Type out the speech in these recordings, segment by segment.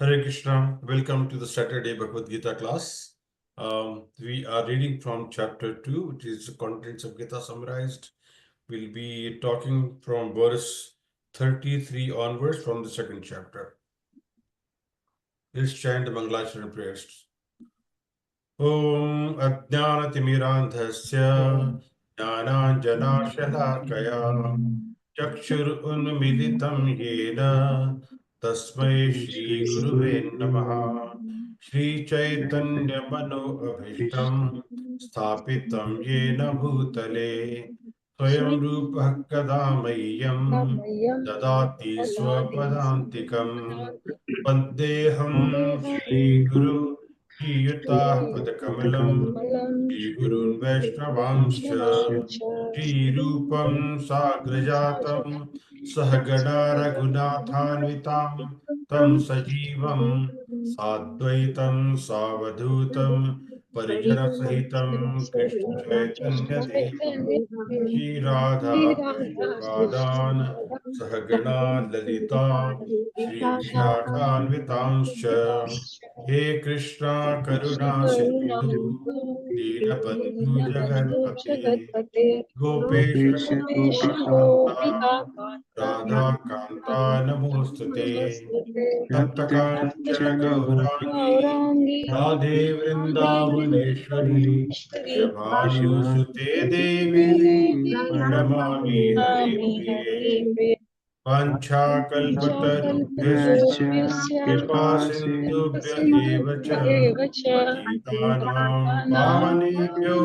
Hare Krishna, welcome to the Saturday Bhagavad Gita class. We are reading from chapter 2, which is the contents of Gita summarized. We'll be talking from verse 33 onwards from the second chapter. Let's chant the Mangalacharana prayers. Om Ajnanatimirandhasya Jnananjanashalakaya Chakshurunmilitam Yena Tasmai Shri Guruve Namaha Shri Chaitanya Mano Abhishtam Sthapitam Yena Bhutale Swayam Rupa Kadamayyam Dadati Swapadantikam Vandeham Shri Guru Shiyutah Padakamalam Shri Gurun Vaishnavanscha Shri Rupam Sagrajatam Sahagana Raghunathanvitam Tam Sajivam Sadvaitam Savadhutam Parijana Sahitam Krishna Chaitanya Devam Shri Radha Krishna Padan Sahagana Lalita Shri Vishakhanvitamscha He Krishna Karuna Sindhu Deenabandhu Jagatpate Gopesha Gopesh Gopika Radha Kanta Namostute Tapta तप्त Kanchana काञ्चन Gaurangi Radhe Vrindavaneshwari Vrishabhanu Sute Devi Pranamami Hari Priye गोपेश्च Vanchakalpatarubhyascha Kripa कृपा Sindhubhya eva cha Patitanam Pavanebhyo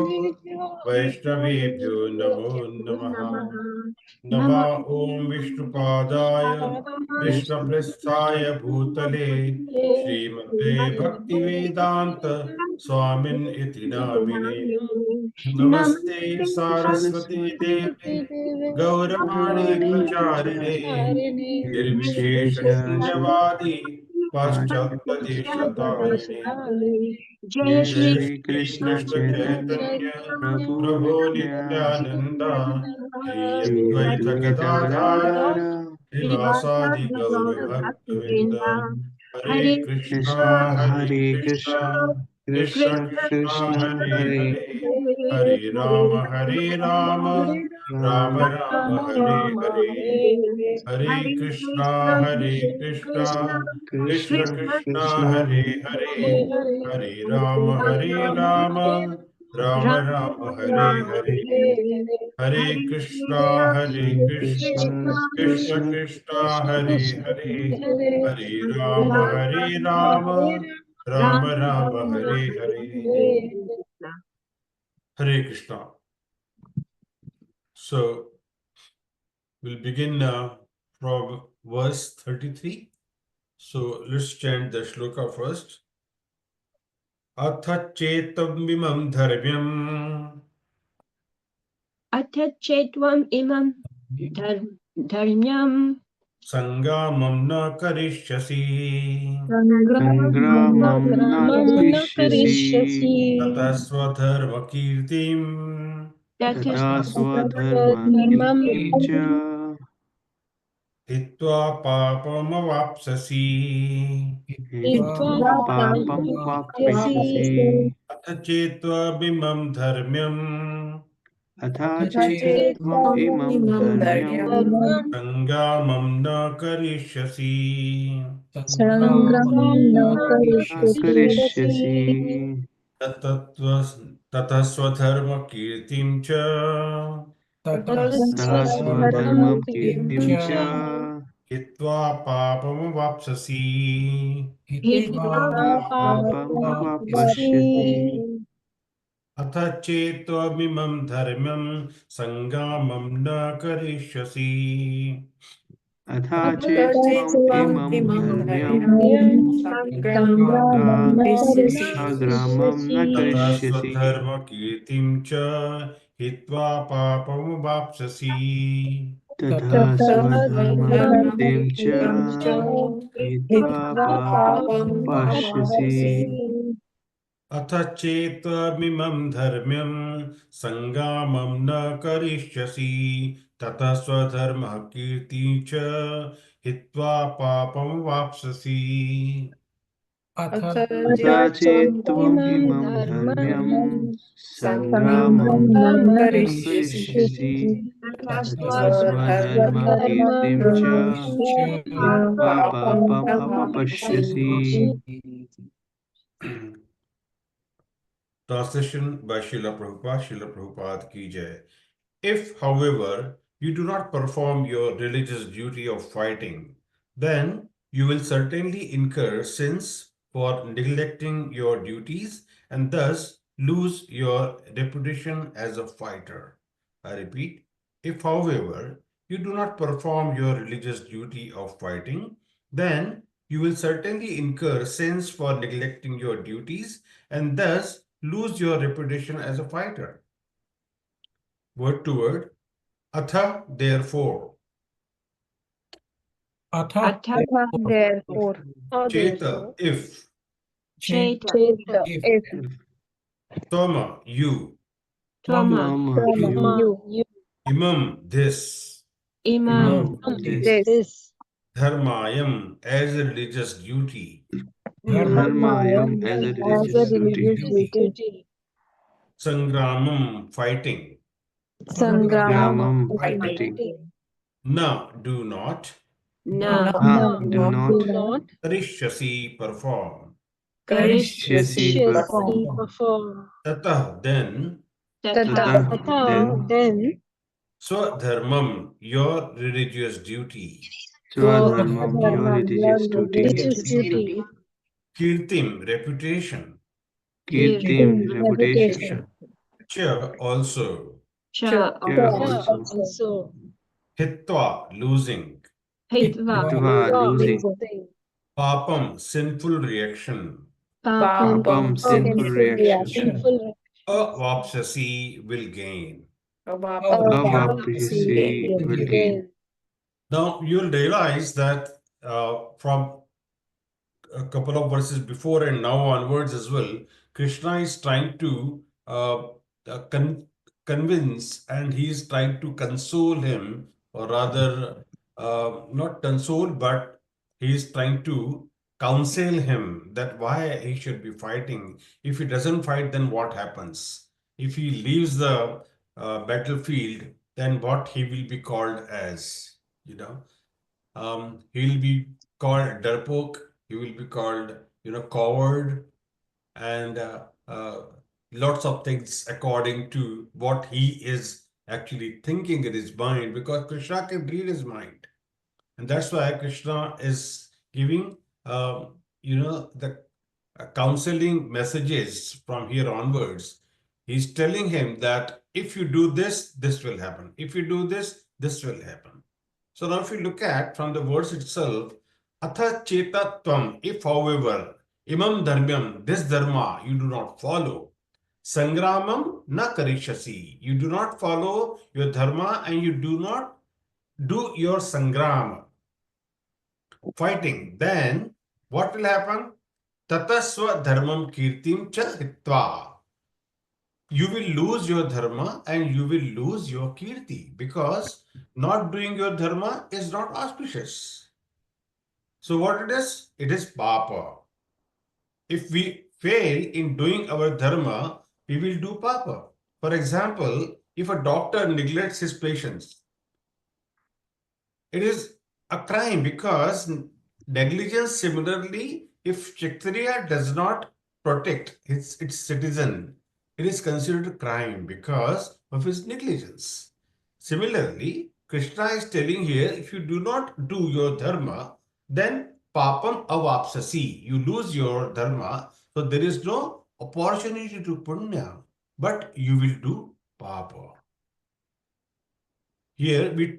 Vaishnavebhyo Namo Namaha Nama Om Vishnupadaya Krishnaprasthaya Bhutale Srimate Bhaktivedanta Swamin Iti Namine Namaste Saraswati Devi Gauravani Saraswati Pracharine निर्विशेष Nirvishesha Paschatyadesh जय Jai Shri Shri Krishna Krishna Chaitanya Chaitanya Prabhu Prabhu Nityanand Nityananda Shri Shri Advaita Advaita Gadadhar Gadadhara Srivasadi Gaura Bhaktavinda Hare Krishna Krishna Hare Hare Krishna Krishna Krishna Krishna Krishna Krishna Hare Hare Hare Hare Rama Rama Rama Hare Hare Hare Krishna Krishna Krishna Krishna Krishna Hare Hare Hare Rama Rama Rama Hare Hare Hare Hare Krishna Krishna Krishna Krishna Krishna Hare Hare Hare Rama Rama Rama Hare Hare Hare Krishna. So we'll begin from verse 33. So let's chant the shloka first. अथ चेत्तमिमं धर्म्यम् अथ चेत्त्वम् इमं धर्म्यं सङ्ग्रामं न करिष्यसि सङ्ग्रामं न करिष्यसि ततः स्वधर्मकीर्तिम् तथा स्वधर्मकीर्तिं च हित्वा पापमवाप्स्यसि हित्वा पापं वाप्स्यसि अथ चेत्त्वमिमं धर्म्यम् अथा चेत्त्वम् इमं धर्म्यं सङ्ग्रामं न करिष्यसि न करिष्यसि ततः स्वधर्मकीर्तिं च ततः स्वधर्मं कीर्तिं च हित्वा पापमवाप्स्यसि पापं वाप्स्यसि अथ चेत्त्वमिमं धर्म्यं सङ्ग्रामं न करिष्यसि अथा चेत्त्वम् इमं धर्म्यं सङ्ग्रामं न ततः करिष्यसि स्वधर्मकीर्तिं च हित्वा पापमवाप्स्यसि तथा स्वधर्मकीर्तिं च हित्वा पापं वाप्स्यसि अथ चेत्त्वमिमं धर्म्यं सङ्ग्रामं न करिष्यसि ततः स्वधर्मकीर्तिं च हित्वा पापं वाप्स्यसि अथ तथा चेत्त्वम् इमं धर्म्यं सङ्ग्रामं न करिष्यसि ततः स्वधर्मकीर्तिं च हित्वा पापम् अवाप्स्यसि. Translation by Srila Prabhupada. Srila Prabhupada ki jai. If, however, you do not perform your religious duty of fighting, then you will certainly incur sins for neglecting your duties and thus lose your reputation as a fighter. I repeat, if, however, you do not perform your religious duty of fighting, then you will certainly incur sins for neglecting your duties and thus lose your reputation as a fighter. Word to word. Atha, therefore. अथ therefore, Cheta, if. Cheta, if Toma, you. Twama, Mama, you. Imam, this. Imam, This. Dharmayam, as a religious duty. Dharmayam as a religious duty. Sangramam, fighting. Gramam fighting. fighting. Na, do not. Na, Do not. Karishyasi, perform. Karishyasi perform. Tatah, then. Tatah then. Swadharmam, your religious duty. Swadharmam, your religious duty. Kirtim, reputation. Kirtim, reputation. Cha, also. Cha, Also. Hitva, losing. Hitva, Hitva, losing. Papam, sinful reaction. Papam, sinful reaction. Avapsasi, will gain. Avapsisi, will gain. Now, you'll realize that from a couple of verses before and now onwards as well, Krishna is trying to convince and he is trying to console him, or rather, not console, but he is trying to counsel him that why he should be fighting. If he doesn't fight, then what happens? If he leaves the battlefield, then what he will be called as, you know? He'll be called Darpok, he will be called, coward, and lots of things according to what he is actually thinking in his mind, because Krishna can read his mind. And that's why Krishna is giving, the counseling messages from here onwards. He's telling him that if you do this, this will happen. If you do this, this will happen. So now if you look at from the verse itself, atha chetatvam, if however, imam dharmyam, this dharma you do not follow, sangramam na karishasi, you do not follow your dharma and you do not do your sangram, fighting, then what will happen? Tatasva dharmam kirtim cha hitva. You will lose your dharma and you will lose your kirti, because not doing your dharma is not auspicious. So what it is? It is papa. If we fail in doing our dharma, we will do papa. For example, if a doctor neglects his patients, it is a crime, because negligence, similarly, if Kshatriya does not protect its citizen, it is considered a crime because of his negligence. Similarly, Krishna is telling here, if you do not do your dharma, then papam avapsasi, you lose your dharma, so there is no opportunity to punya, but you will do papa. Here we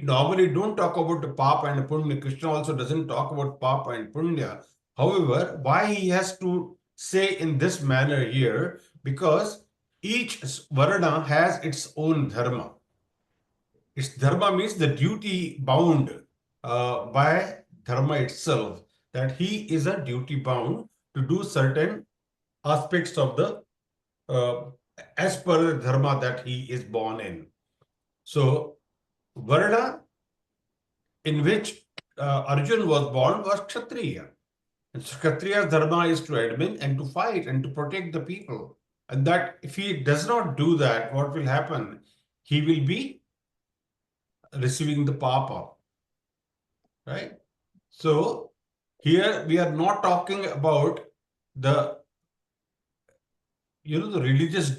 normally don't talk about the Papa and Punya. Krishna also doesn't talk about Papa and Punya. However, why he has to say in this manner here? Because each Varna has its own dharma. Its dharma means the duty bound by dharma itself, that he is a duty bound to do certain aspects of the as per the dharma that he is born in. So, Varna in which Arjun was born was Kshatriya. And so Kshatriya's dharma is to admin and to fight and to protect the people. And that if he does not do that, what will happen? He will be receiving the papa, right? So here we are not talking about the the religious,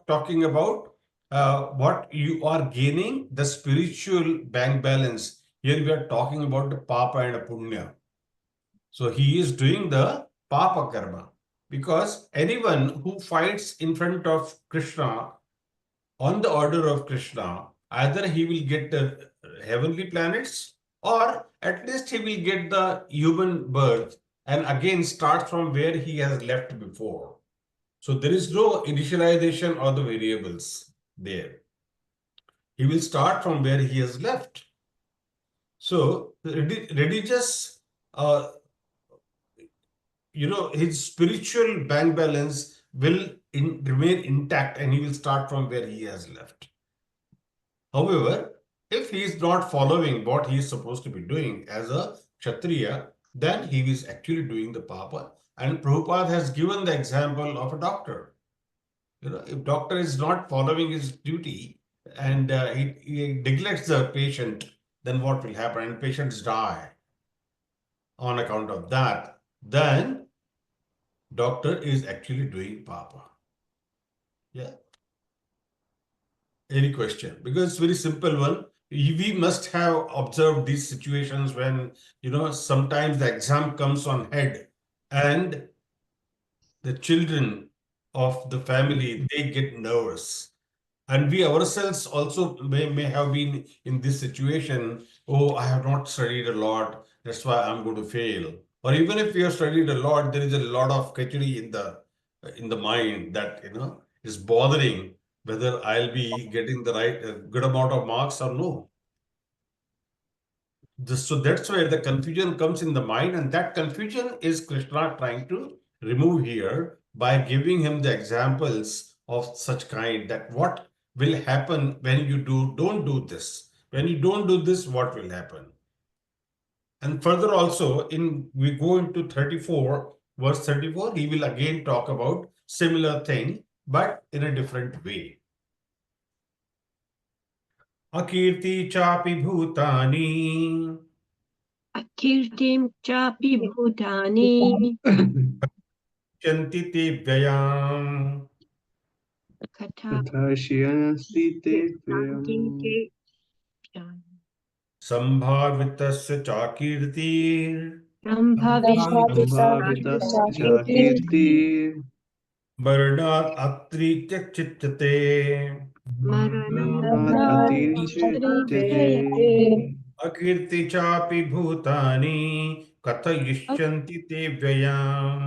talking about what you are gaining, the spiritual bank balance. Here we are talking about the papa and a punya. So he is doing the papa karma because anyone who fights in front of Krishna on the order of Krishna, either he will get the heavenly planets or at least he will get the human birth and again start from where he has left before. So there is no initialization of the variables there. He will start from where he has left. So the religious, his spiritual bank balance will remain intact and he will start from where he has left. However, if he is not following what he is supposed to be doing as a Kshatriya, then he is actually doing the papa. And Prabhupada has given the example of a doctor. If doctor is not following his duty and he neglects the patient, then what will happen? And patients die on account of that. Then doctor is actually doing papa. Yeah. Any question? Because it's very simple one. We must have observed these situations when, sometimes the exam comes on head and the children of the family, they get nervous. And we ourselves also may have been in this situation. Oh, I have not studied a lot. That's why I'm going to fail. Or even if we have studied a lot, there is a lot of khichdi in the mind that is bothering whether I'll be getting the right good amount of marks or no. So that's where the confusion comes in the mind, and that confusion is Krishna trying to remove here by giving him the examples of such kind that what will happen when you don't do this. When you don't do this, what will happen? And further also, we go into 34, verse 34, he will again talk about similar thing, but in a different way. Akirti chapi bhutani Akirtim chapi bhutani chanti te vyayam kata Kathasyanasti te santi vyam te pyan. संभावितस्य चाकीर्तिर् Sambhavitasya Sambhavitascha kirti kirti वर्णात् अत्रित्यच्युच्यते Varnat maranamastrite atirichyate अकीर्ति चापि भूतानि कथयिष्यन्ति ते व्ययाम्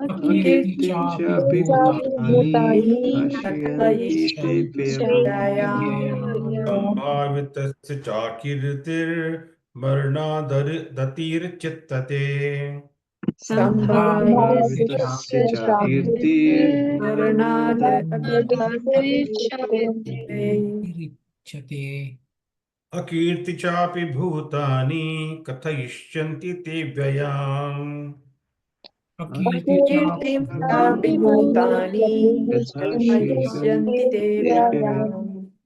Akirti chapi bhutani Kashyanti te vyam संभावितस्य चाकीर्तिर्मरणादतिर्चित्तते Sambhavitasya cha kirti अकीर्ति चापि भूतानि कथयिष्यन्ति ते व्ययाम् Akirti chapi bhutani Kathasyanti te vyam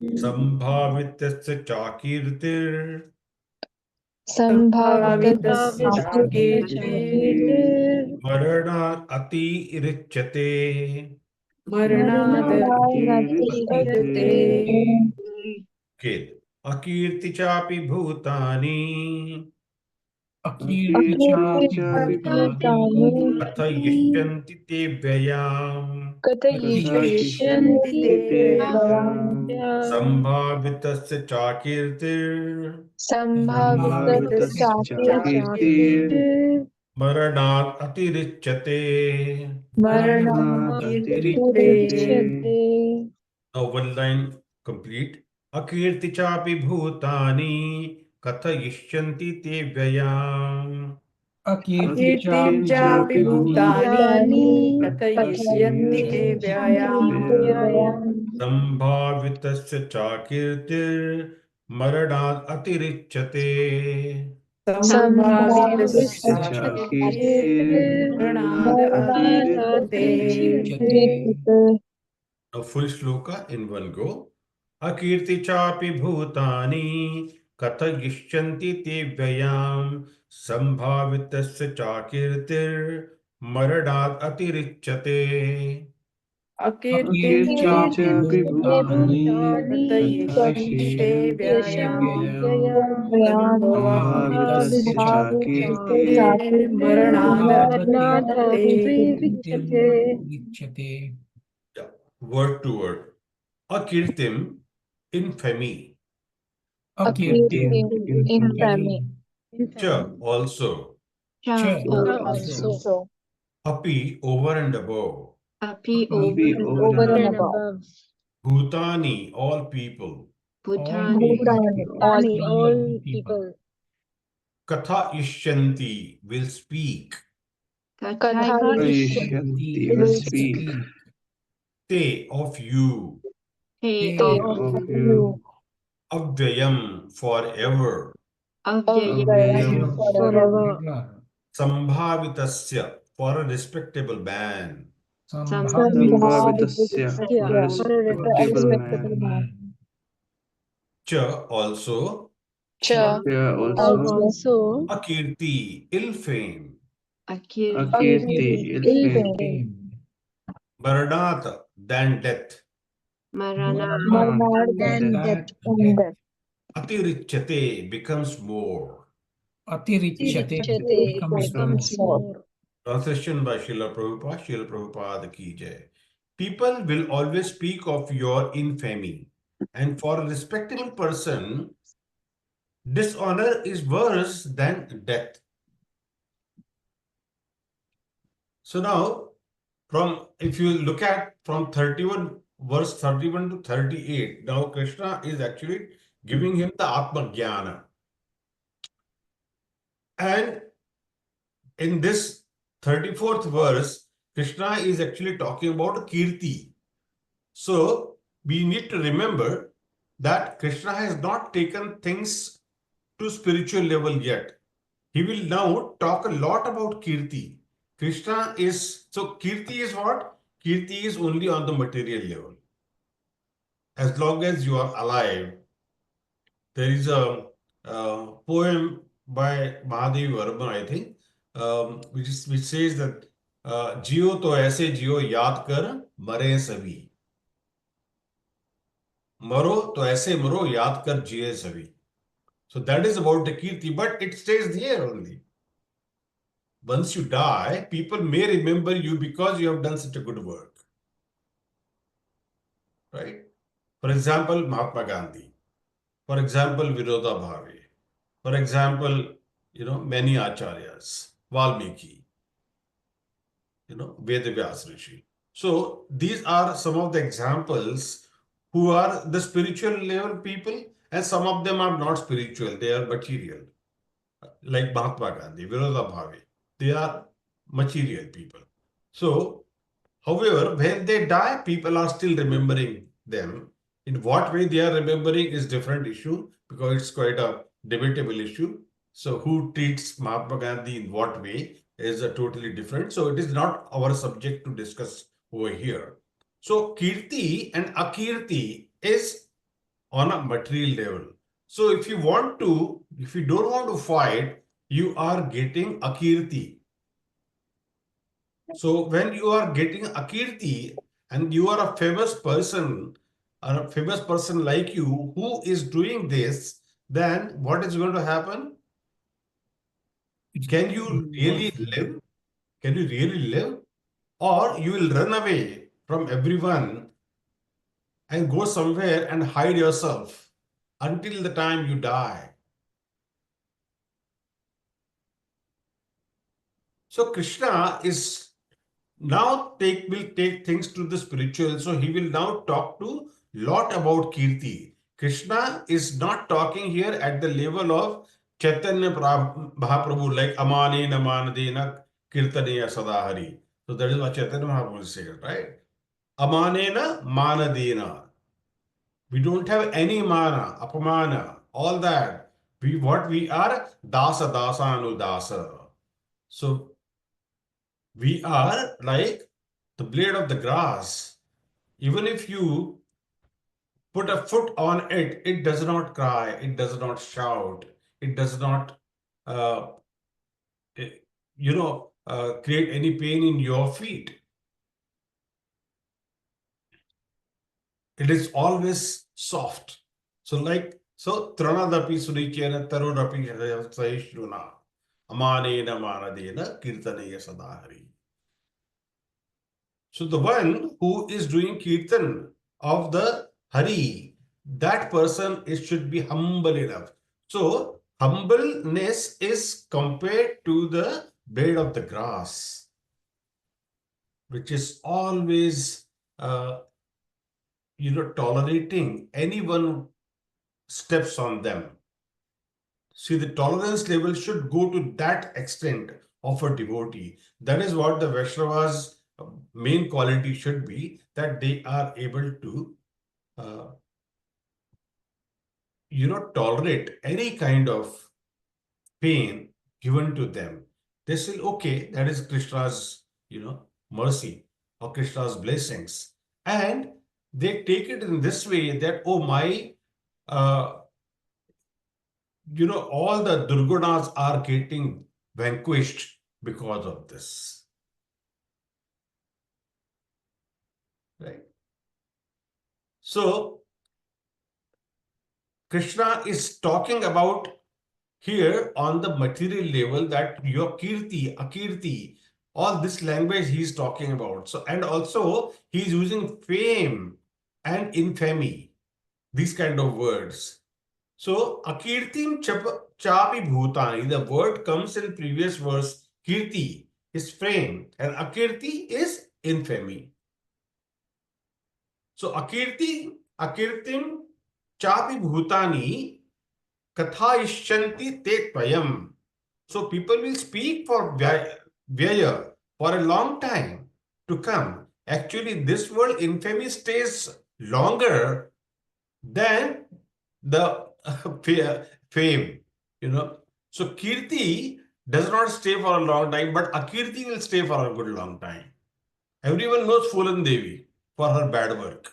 संभावितस्य चाकीर्तिर् मरणात् अतिरिच्यते के अकीर्ति चापि भूतानि Akirti chapi bhutani कथयिष्यन्ति ते व्ययाम् Kathasyanti te vyam संभावितस्य चाकीर्तिर् Sambhavitasya cha kirti मरणात् अतिरिच्यते Varnat atirichyate Now one line complete. अकीर्ति चापि भूतानि कथयिष्यन्ति ते व्ययाम् Akirti chapi bhutani Kathasyanti te vyam संभावितस्य चाकीर्तिर्मरणात् अतिरिच्यते Sambhavitassa Kirtir Pranada Atirite. A full shloka in one go. Akirti chapi bhutani kathayishyanti te vyayam sambhavitasya chakirtir maradad atirichyate. Akirtim chapi bhutani katayishte vyayam sambhavitasya chakirte maranada atirichyate. Yeah. Word to word. Akirtim, infamy. Akirtim infamy. Cha, also. Cha also. also. Api, over and above. Api Api over Over and and above. above. Bhutani, all people. Bhutani, Bhutani, all all people. Katha ishyanti, will speak. Kathayishyanti will will speak. speak. Te, of you. Te They of of you. you. Avyayam, forever. Avyayam forever. Forever. Sambhavitasya, for a respectable man. Sambhavitasya Sambhavitasya, for a for a respectable respectable man. man. Cha, also. Cha, also. Also, Akirti, ill fame. Akirti Akirti, ill ill fame. fame. Maranatha, than death. Maranatha Marmar than death. and death. Atirichyate, becomes more. Tirichyate becomes more. Translation by Srila Prabhupada. Srila Prabhupada ki jai. People will always speak of your infamy. And for a respectable person, dishonor is worse than death. So now, if you look at from 31, verse 31 to 38, now Krishna is actually giving him the Atma Jnana. And in this 34th verse, Krishna is actually talking about Kirti. So we need to remember that Krishna has not taken things to spiritual level yet. He will now talk a lot about Kirti. Kirti is what? Kirti is only on the material level. As long as you are alive, there is a poem by Mahadev Verma, I think, which says that जियो तो ऐसे जियो याद कर मरे सभी मरो तो ऐसे मरो याद कर जिए सभी. So that is about the kirti, but it stays there only. Once you die, people may remember you because you have done such a good work. Right? For example, Mahatma Gandhi. For example, Vinoda Bhave. For example, many acharyas, Valmiki, Vedavyas Rishi. So these are some of the examples who are the spiritual level people, and some of them are not spiritual, they are material. Like Mahatma Gandhi, Vinoda Bhave, they are material people. So, however, when they die, people are still remembering them. In what way they are remembering is different issue because it's quite a debatable issue. So, who treats Mahatma Gandhi in what way is a totally different. So, it is not our subject to discuss over here. So, Kirti and Akirti is on a material level. So, if you don't want to fight, you are getting Akirti. So when you are getting Akirti and you are a famous person, or a famous person like you who is doing this, then what is going to happen? Can you really live? Can you really live? Or you will run away from everyone and go somewhere and hide yourself until the time you die. So Krishna is now will take things to the spiritual. So he will now talk to lot about Kirti. Krishna is not talking here at the level of Chaitanya Mahaprabhu, like Amanena Manadena Kirtaneya Sadahari. So that is what Chaitanya Mahaprabhu is saying, right? Amanena Manadena. We don't have any mana, apamana, all that. What we are? Dasa, dasa, anudasa. So we are like the blade of the grass. Even if you put a foot on it, it does not cry, it does not shout, it does not, uh, eh, create any pain in your feet. It is always soft. So, Tranadapi Surichena Tarodapi Saishuna Amanena Manadena Kirtanaya Sadahari. So the one who is doing kirtan of the Hari, that person should be humble enough. So humbleness is compared to the blade of the grass, which is always, tolerating anyone steps on them. See, the tolerance level should go to that extent of a devotee. That is what the Vaishnavas' main quality should be, that they are able to, uh, tolerate any kind of pain given to them. They say, okay, that is Krishna's, mercy or Krishna's blessings. And they take it in this way that, oh, uh, all the Durgunas are getting vanquished because of this. Right? So, Krishna is talking about here on the material level that your kirti, akirti, all this language he's talking about. So, and also he's using fame and infamy, these kind of words. So, akirtim chapi bhutani, the word comes in previous verse, kirti is fame and akirti is infamy. So, akirtim chapi bhutani katha ishyanti te tvayam. So, people will speak for vyaya for a long time to come. Actually, this word infamy stays longer than the fame, So Kirti does not stay for a long time, but Akirti will stay for a good long time. Everyone knows Phulan Devi for her bad work,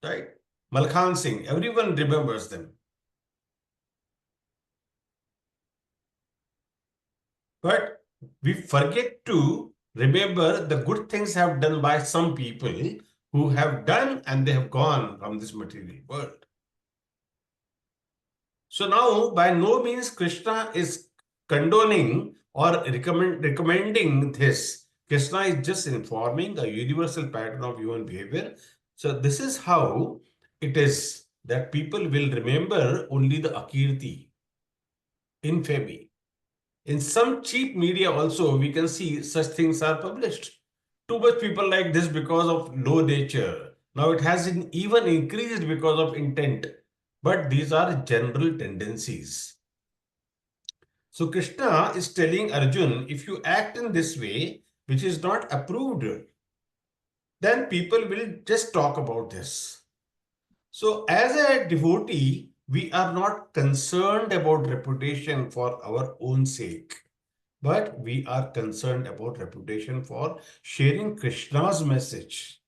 right? Malkhan Singh, everyone remembers them. But we forget to remember the good things have done by some people who have done and they have gone from this material world. So now, by no means Krishna is condoning or recommending this. Krishna is just informing a universal pattern of human behavior. So this is how it is that people will remember only the akirti, infamy. In some cheap media also, we can see such things are published. Too much people like this because of low nature. Now it has even increased because of intent. But these are general tendencies. So Krishna is telling Arjun, if you act in this way, which is not approved, then people will just talk about this. So as a devotee, we are not concerned about reputation for our own sake, but we are concerned about reputation for sharing Krishna's message.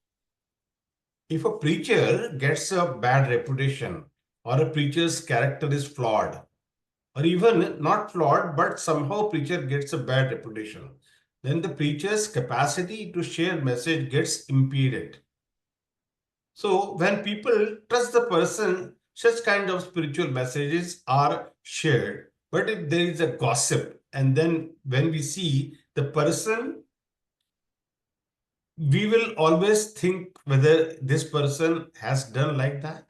If a preacher gets a bad reputation or a preacher's character is flawed, or even not flawed, but somehow preacher gets a bad reputation, then the preacher's capacity to share message gets impeded. So when people trust the person, such kind of spiritual messages are shared. But if there is a gossip, and then when we see the person, we will always think whether this person has done like that.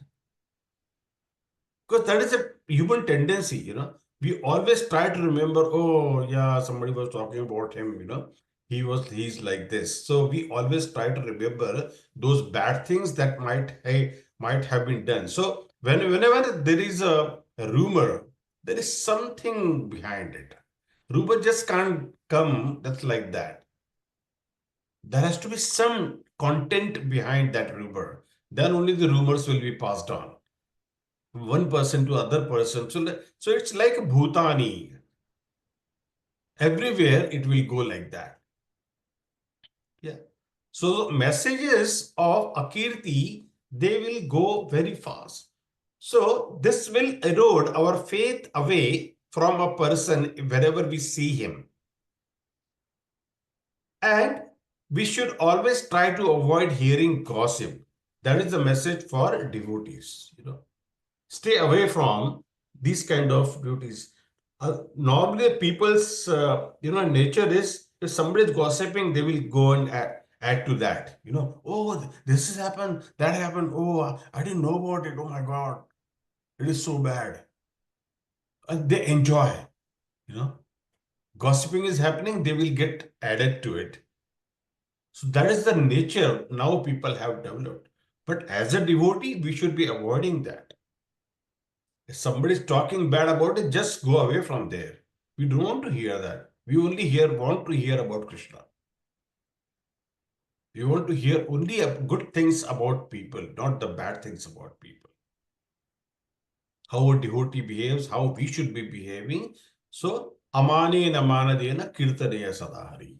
Because that is a human tendency. We always try to remember, oh, yeah, somebody was talking about him. He's like this. So we always try to remember those bad things that might have been done. So whenever there is a rumor, there is something behind it. Rumor just can't come that's like that. There has to be some content behind that rumor. Then only the rumors will be passed on. one person to other person. So it's like Bhutani. Everywhere it will go like that. Yeah. So messages of Akirti, they will go very fast. So this will erode our faith away from a person wherever we see him. And we should always try to avoid hearing gossip. That is the message for devotees. Stay away from these kind of duties. Normally, people's nature is if somebody is gossiping, they will go and add to that. Oh, this has happened, that happened. Oh, I didn't know about it. Oh my God, it is so bad. And they enjoy. Gossiping is happening, they will get added to it. So that is the nature now people have developed. But as a devotee, we should be avoiding that. If somebody is talking bad about it, just go away from there. We don't want to hear that. We only want to hear about Krishna. We want to hear only good things about people, not the bad things about people. How a devotee behaves, how we should be behaving. So, amane namanadena kirtaneya sadahari.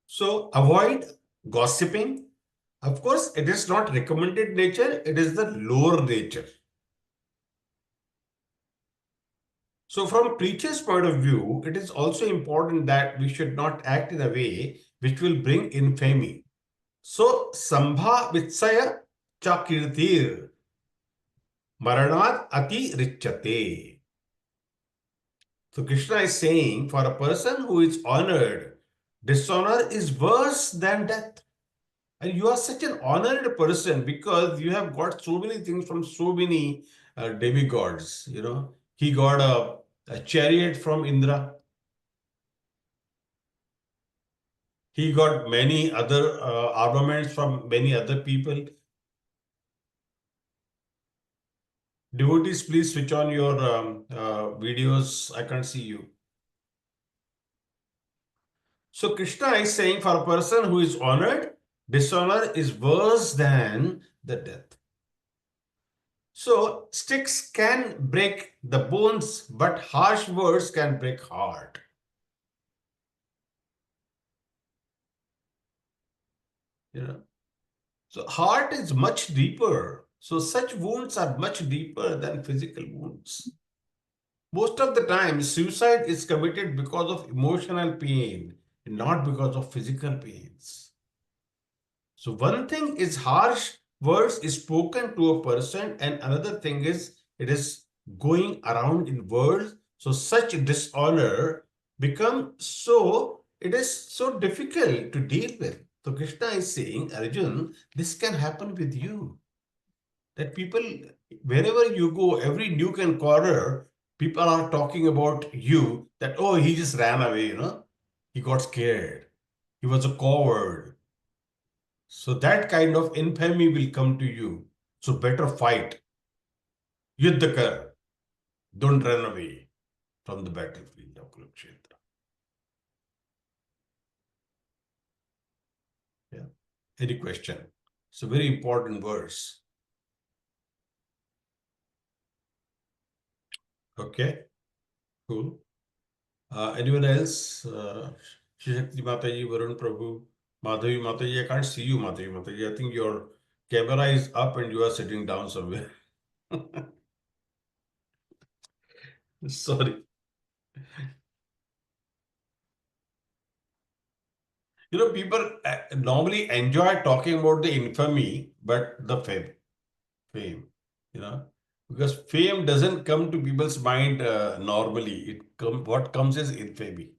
So, avoid gossiping. Of course, it is not recommended nature, it is the lower nature. So from preacher's point of view, it is also important that we should not act in a way which will bring infamy. So sambha vitsaya chakirtir maranat ati richate. So Krishna is saying for a person who is honored, dishonor is worse than death. And you are such an honored person because you have got so many things from so many demigods. He got a chariot from Indra. He got many other armaments from many other people. Devotees, please switch on your videos. I can't see you. So Krishna is saying for a person who is honored, dishonor is worse than the death. So sticks can break the bones, but harsh words can break heart. So heart is much deeper. So such wounds are much deeper than physical wounds. Most of the time, suicide is committed because of emotional pain, not because of physical pains. So one thing is harsh words is spoken to a person, and another thing is it is going around in words. So such dishonor becomes it is so difficult to deal with. So Krishna is saying, Arjun, this can happen with you. That people, wherever you go, every nook and corner, people are talking about you that, oh, he just ran away, he got scared. He was a coward. So that kind of infamy will come to you. So better fight. Yuddha kar. Don't run away from the battlefield of Kurukshetra. Yeah. Any question? It's a very important verse. Okay, cool. Anyone else? Shri Mataji, Varun Prabhu, Madhavi Mataji, I can't see you, Madhavi Mataji. I think your camera is up and you are sitting down somewhere. Sorry. People normally enjoy talking about the infamy, but the fame, because fame doesn't come to people's mind normally. What comes is infamy.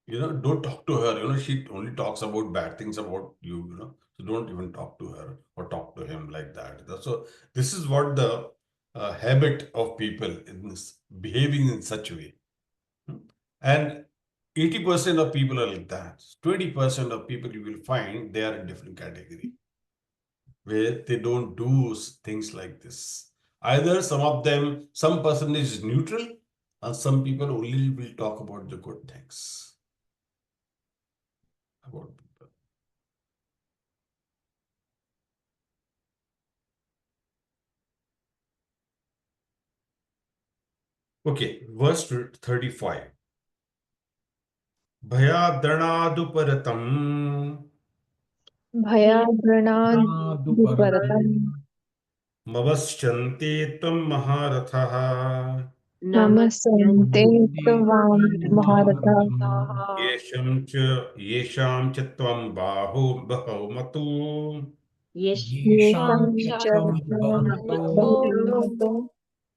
Don't talk to her. She only talks about bad things about you. So don't even talk to her or talk to him like that. So this is what the habit of people in this, behaving in such a way. And 80% of people are like that. 20% of people you will find they are in different category where they don't do things like this. Either some person is neutral, and some people only will talk about the good things. about people. Okay, verse 35. Bhayadranaduparatam भयाद्रणादुपरतम् mavasyante tvam maharathaha नमस्सन्ते त्वां महारथः yesham cha tvam bahumatu येषां च त्वं त्वां बहुमतो बहुमतो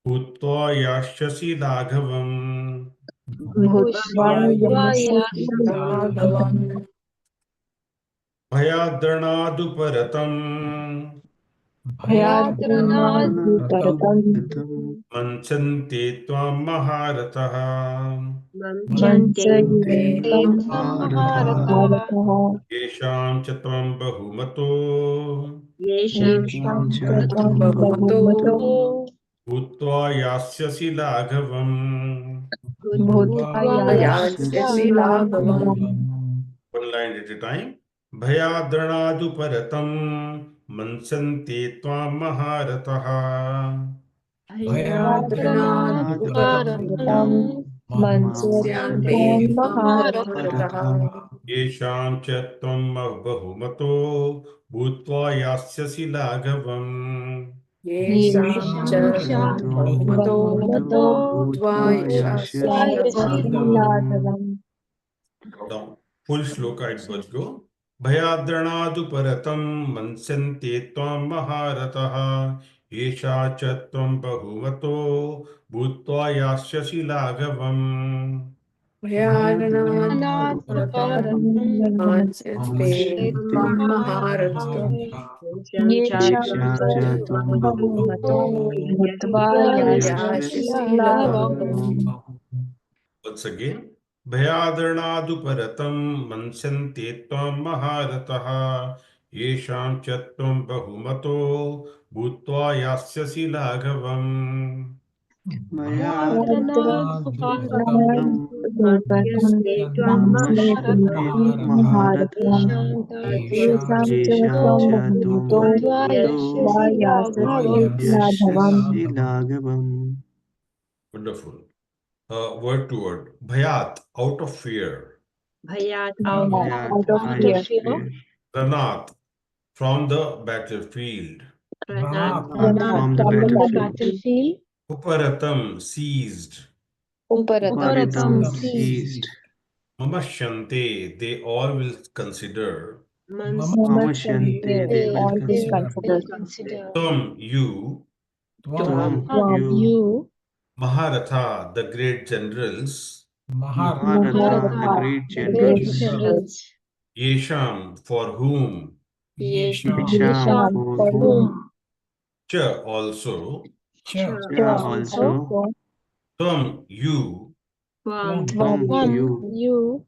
bhutva yashyasi laghavam. भूत्वा यास्यसि राघवम् Bhayadranaduparatam भयाद्रनादुपरतं भयाद्रणादुपरतम् manchante tvam maharathaha मन्यन्ते मन्त्रयन्ते त्वं महारथः महारथः yesham cha tvam bahumato येषां च त्वां बहुमतो बहुमतो bhutva yasyasi laghavam. भूत्वा यास्यसि यास्यसि लाघवम् लाघवम् One line at a time. Bhayadranaduparatam mansante tvam maharataha. भयाद्रनादुपरतं भयाद्रणादुपरतं मन्त्रयन्ते मन्स्यन्ते त्वां त्वं महारथः महारथः Yesham cha tvam bahumato bhutva yasyasi laghavam. येषां येषां च च त्वं बहुमतो बहुमतो भूत्वा यास्यसि भूत्वायसि लाघवम् लाघवम् Down. Full shloka it was go. Bhayadranaduparatam mansante tvam maharataha. Yesha cha tvam bahumato bhutva yasyasi laghavam. भयाननादुपरतं मन्स्यन्ते त्वं महारथः येषां च येषां च त्वं बहुमतो भूत्वा भूत्वा यास्यसि यास्यसि लाघवम् लाघवम् Once again. Bhayadranaduparatam mansante tvam maharataha. Yesham cha tvam bahumato bhutva yasyasi laghavam. भयाद्रनादुपरतं भयाद्रणादुपरतं मन्स्यन्ते मन्त्रयन्ते त्वां महारथः येषां येषां च च त्वं त्वं बहुमतो भूत्वा यास्यसि लाघवम् Wonderful. Word to word. Bhayat, out of fear. out of fear Ranat, from the battlefield. रणात् from the battlefield Uparatam, seized. उपरतम seized Mamashante, they all will consider. नमस्ते all will consider Tvam, you. त्वं त्वां Maharatha, the great generals. महारथा the great generals Yesham, for whom. येषां for whom Cha, also. च also Tvam, you. त्वं you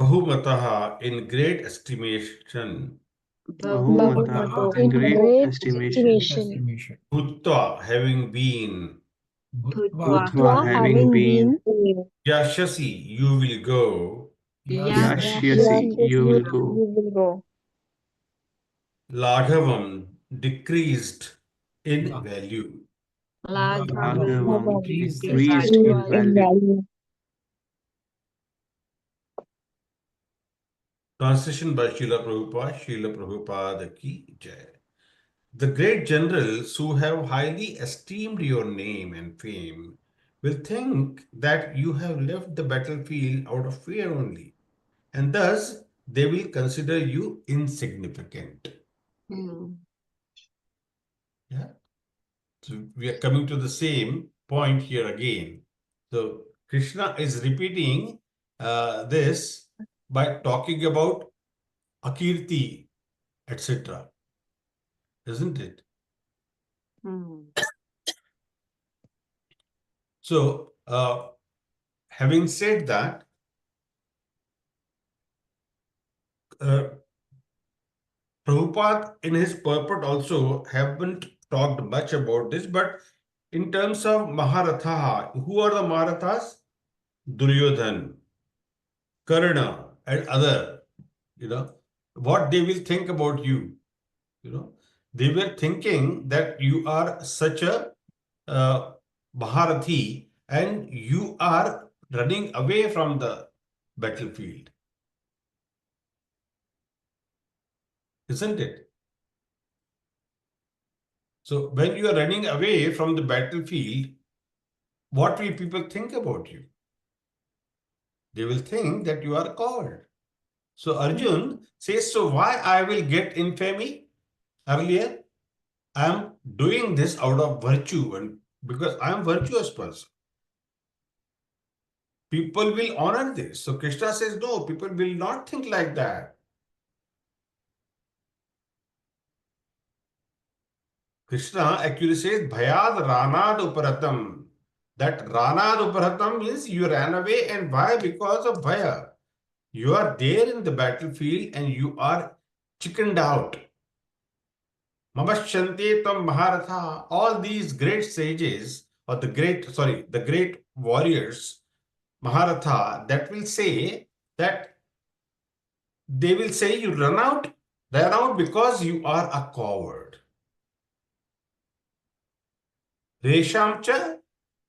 Bahumataha, in great estimation. बहुमतो in great estimation Bhutva, having been. भूत्वा having been Yashasi, you will go. यास्यसि you will go Laghavam, decreased in value. Bhavam decreased decreased in value Translation by Srila Prabhupada ki jai. The great generals who have highly esteemed your name and fame will think that you have left the battlefield out of fear only, and thus they will consider you insignificant. Yeah. So we are coming to the same point here again. So Krishna is repeating this by talking about Akirti, etc. Isn't it? So, having said that, Prabhupada in his purport also haven't talked much about this, but in terms of Maharatha, who are the Maharathas? Duryodhan, Karna, and other. what they will think about you. They were thinking that you are such a Maharathi and you are running away from the battlefield, isn't it? So when you are running away from the battlefield, what will people think about you? They will think that you are a coward. So Arjun says, so why I will get infamy earlier? I am doing this out of virtue and because I am virtuous person. People will honor this. So Krishna says, no, people will not think like that. Krishna actually says, Bhayad Ranad Uparatam. That Ranad Uparatam means you ran away, and why? Because of Bhaya. You are there in the battlefield and you are chickened out. Mamashante tam Maharatha. All these great sages, or the great warriors, Maharatha, that will say that they will say you ran out because you are a coward. Reshamcha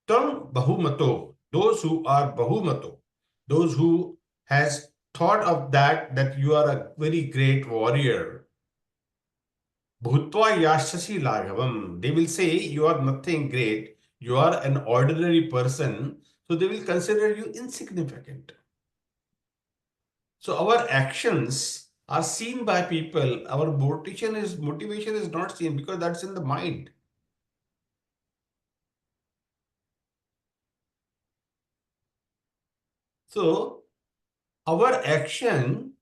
tam bahumato. Those who are bahumato, those who has thought of that you are a very great warrior. Bhutva yashasi laghavam. They will say you are nothing great. You are an ordinary person. So they will consider you insignificant. So our actions are seen by people. Our motivation is not seen because that's in the mind. So our action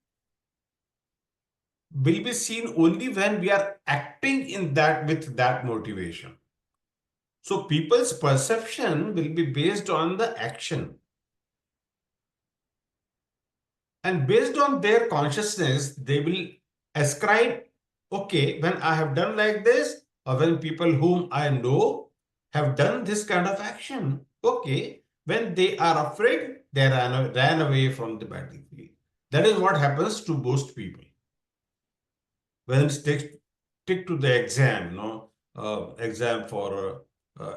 will be seen only when we are acting in that with that motivation. So people's perception will be based on the action. And based on their consciousness, they will ascribe, okay, when I have done like this, or when people whom I know have done this kind of action, okay, when they are afraid, they ran away from the battlefield. That is what happens to most people. When it stick to the exam, exam for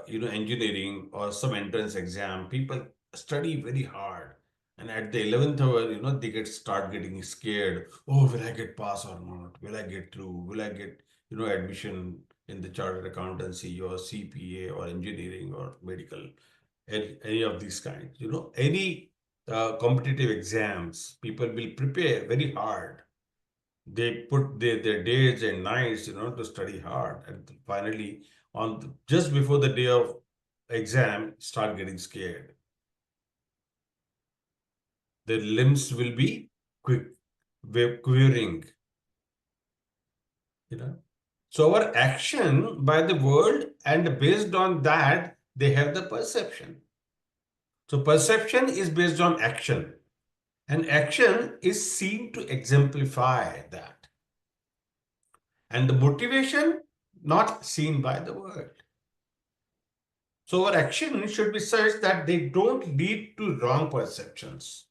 engineering or some entrance exam, people study very hard, and at the 11th hour, they start getting scared. Oh, will I get pass or not? Will I get through? Will I get admission in the chartered accountancy or CPA or engineering or medical? Any of these kinds, any competitive exams, people will prepare very hard. They put their days and nights, to study hard, and finally, just before the day of exam, start getting scared. Their limbs will be quivering. So our action by the world, and based on that, they have the perception. So perception is based on action, and action is seen to exemplify that. And the motivation not seen by the world. So our action should be such that they don't lead to wrong perceptions.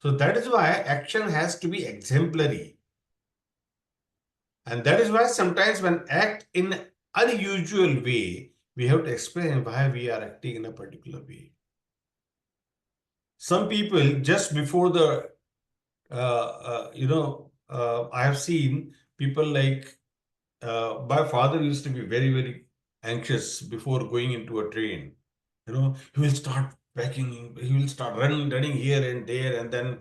So that is why action has to be exemplary. And that is why sometimes when act in unusual way, we have to explain why we are acting in a particular way. Some people just before the, I have seen people like, my father used to be very, very anxious before going into a train. He will start packing, he will start running here and there, and then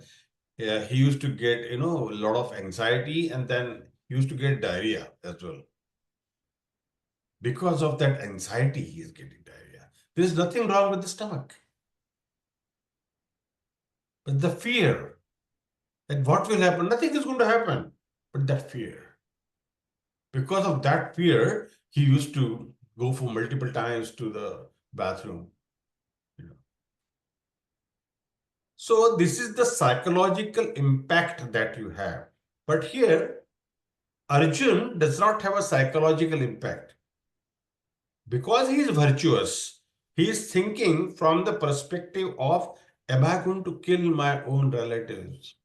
he used to get, a lot of anxiety, and then he used to get diarrhea as well. Because of that anxiety, he is getting diarrhea. There is nothing wrong with the stomach. But the fear that what will happen, nothing is going to happen, but that fear. Because of that fear, he used to go for multiple times to the bathroom. So this is the psychological impact that you have. But here, Arjun does not have a psychological impact. Because he is virtuous, he is thinking from the perspective of, am I going to kill my own relatives?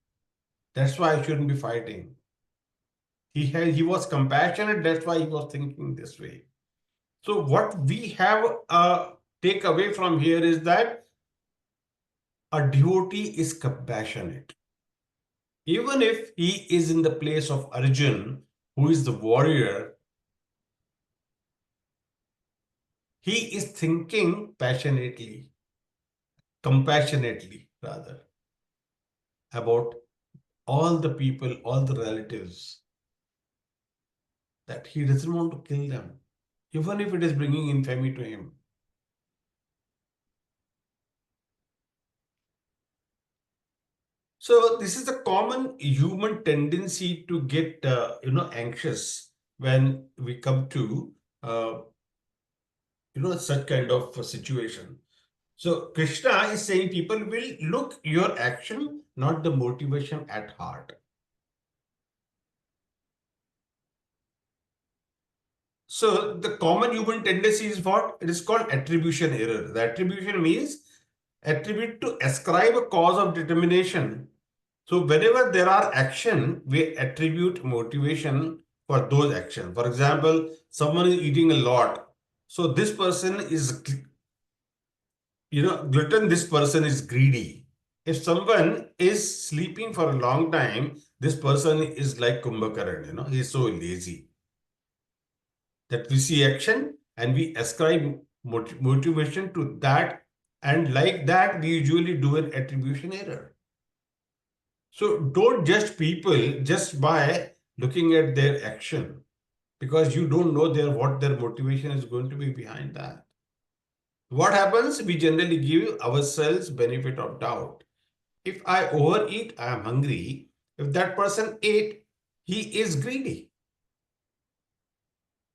That's why I shouldn't be fighting. He was compassionate, that's why he was thinking this way. So what we have take away from here is that a devotee is compassionate. Even if he is in the place of Arjuna, who is the warrior, he is thinking passionately, compassionately rather, about all the people, all the relatives, that he doesn't want to kill them, even if it is bringing infamy to him. So this is a common human tendency to get anxious when we come to uh, such kind of a situation. So Krishna is saying people will look your action, not the motivation at heart. So the common human tendency is what? It is called attribution error. The attribution means attribute to ascribe a cause of determination. So whenever there are action, we attribute motivation for those actions. For example, someone is eating a lot. So this person is, glutton, this person is greedy. If someone is sleeping for a long time, this person is like Kumbhakaran, he is so lazy. That we see action and we ascribe motivation to that, and like that we usually do an attribution error. So don't judge people just by looking at their action, because you don't know what their motivation is going to be behind that. What happens? We generally give ourselves benefit of doubt. If I overeat, I am hungry. If that person ate, he is greedy.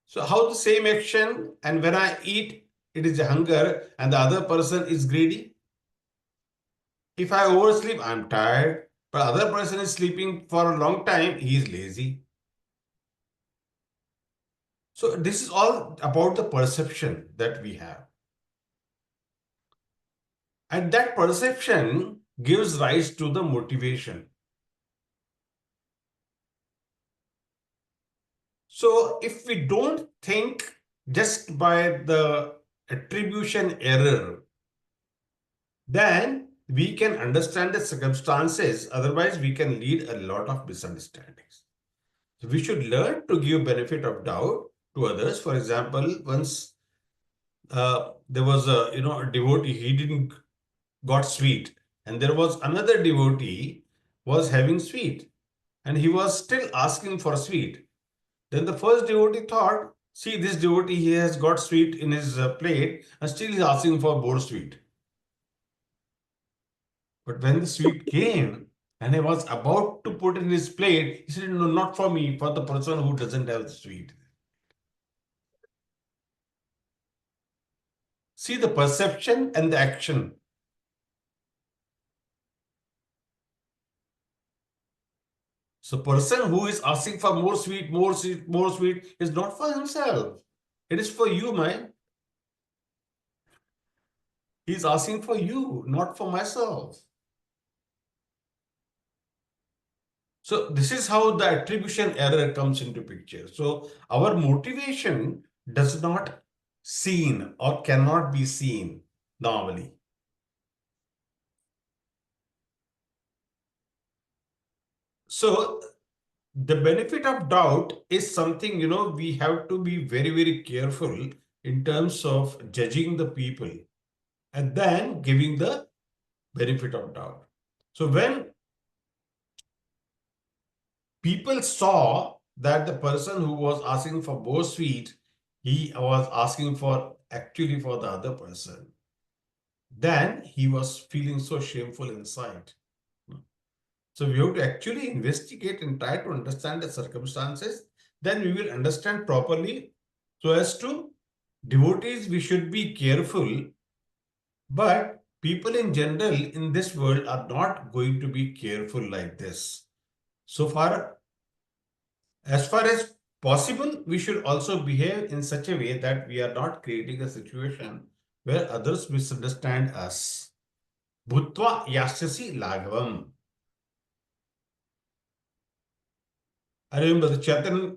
So how the same action, and when I eat, it is a hunger and the other person is greedy? If I oversleep, I'm tired, but other person is sleeping for a long time, he is lazy. So this is all about the perception that we have. And that perception gives rise to the motivation. So if we don't think just by the attribution error, then we can understand the circumstances. Otherwise, we can lead a lot of misunderstandings. So we should learn to give benefit of doubt to others. For example, once there was a devotee, he didn't got sweet, and there was another devotee was having sweet, and he was still asking for sweet. Then the first devotee thought, see, this devotee, he has got sweet in his plate and still he's asking for more sweet. But when the sweet came and he was about to put in his plate, he said, no, not for me, for the person who doesn't have the sweet. See the perception and the action. So person who is asking for more sweet, more sweet, more sweet is not for himself. It is for you, man. He's asking for you, not for myself. So this is how the attribution error comes into picture. So our motivation does not seen or cannot be seen normally. So the benefit of doubt is something, we have to be very, very careful in terms of judging the people and then giving the benefit of doubt. So when people saw that the person who was asking for more sweet, he was asking for actually for the other person, then he was feeling so shameful inside. So we have to actually investigate and try to understand the circumstances. Then we will understand properly. So as to devotees, we should be careful, but people in general in this world are not going to be careful like this. So far, as far as possible, we should also behave in such a way that we are not creating a situation where others misunderstand us. Bhutva yashyasi laghavam. I remember the Chaitanya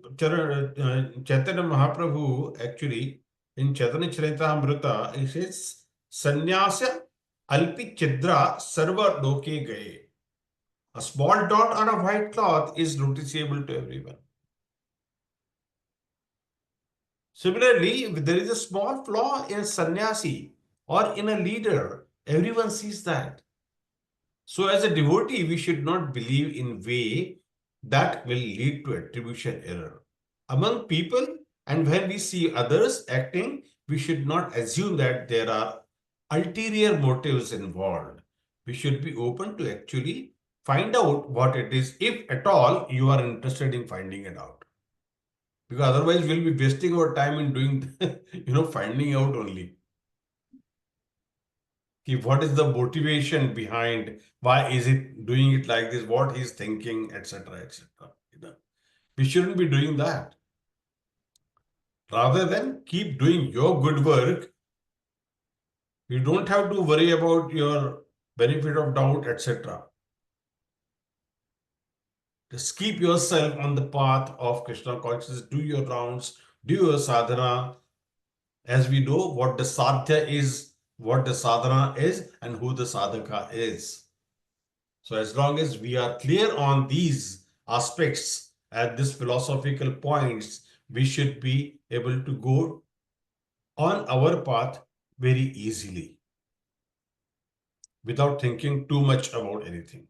Mahaprabhu actually in Chaitanya Charitamrita, he says, Sannyasa alpi chidra sarva loke gaye. A small dot on a white cloth is noticeable to everyone. Similarly, if there is a small flaw in a sannyasi or in a leader, everyone sees that. So as a devotee, we should not believe in way that will lead to attribution error. Among people, and when we see others acting, we should not assume that there are ulterior motives involved. We should be open to actually find out what it is, if at all you are interested in finding it out. Because otherwise we'll be wasting our time in doing, finding out only. What is the motivation behind, why is it doing it like this, what he's thinking, etc., etc. We shouldn't be doing that. Rather than keep doing your good work, you don't have to worry about your benefit of doubt, etc. Just keep yourself on the path of Krishna consciousness, do your rounds, do your sadhana. As we know what the sadhya is, what the sadhana is, and who the sadhaka is. So as long as we are clear on these aspects at these philosophical points, we should be able to go on our path very easily without thinking too much about anything.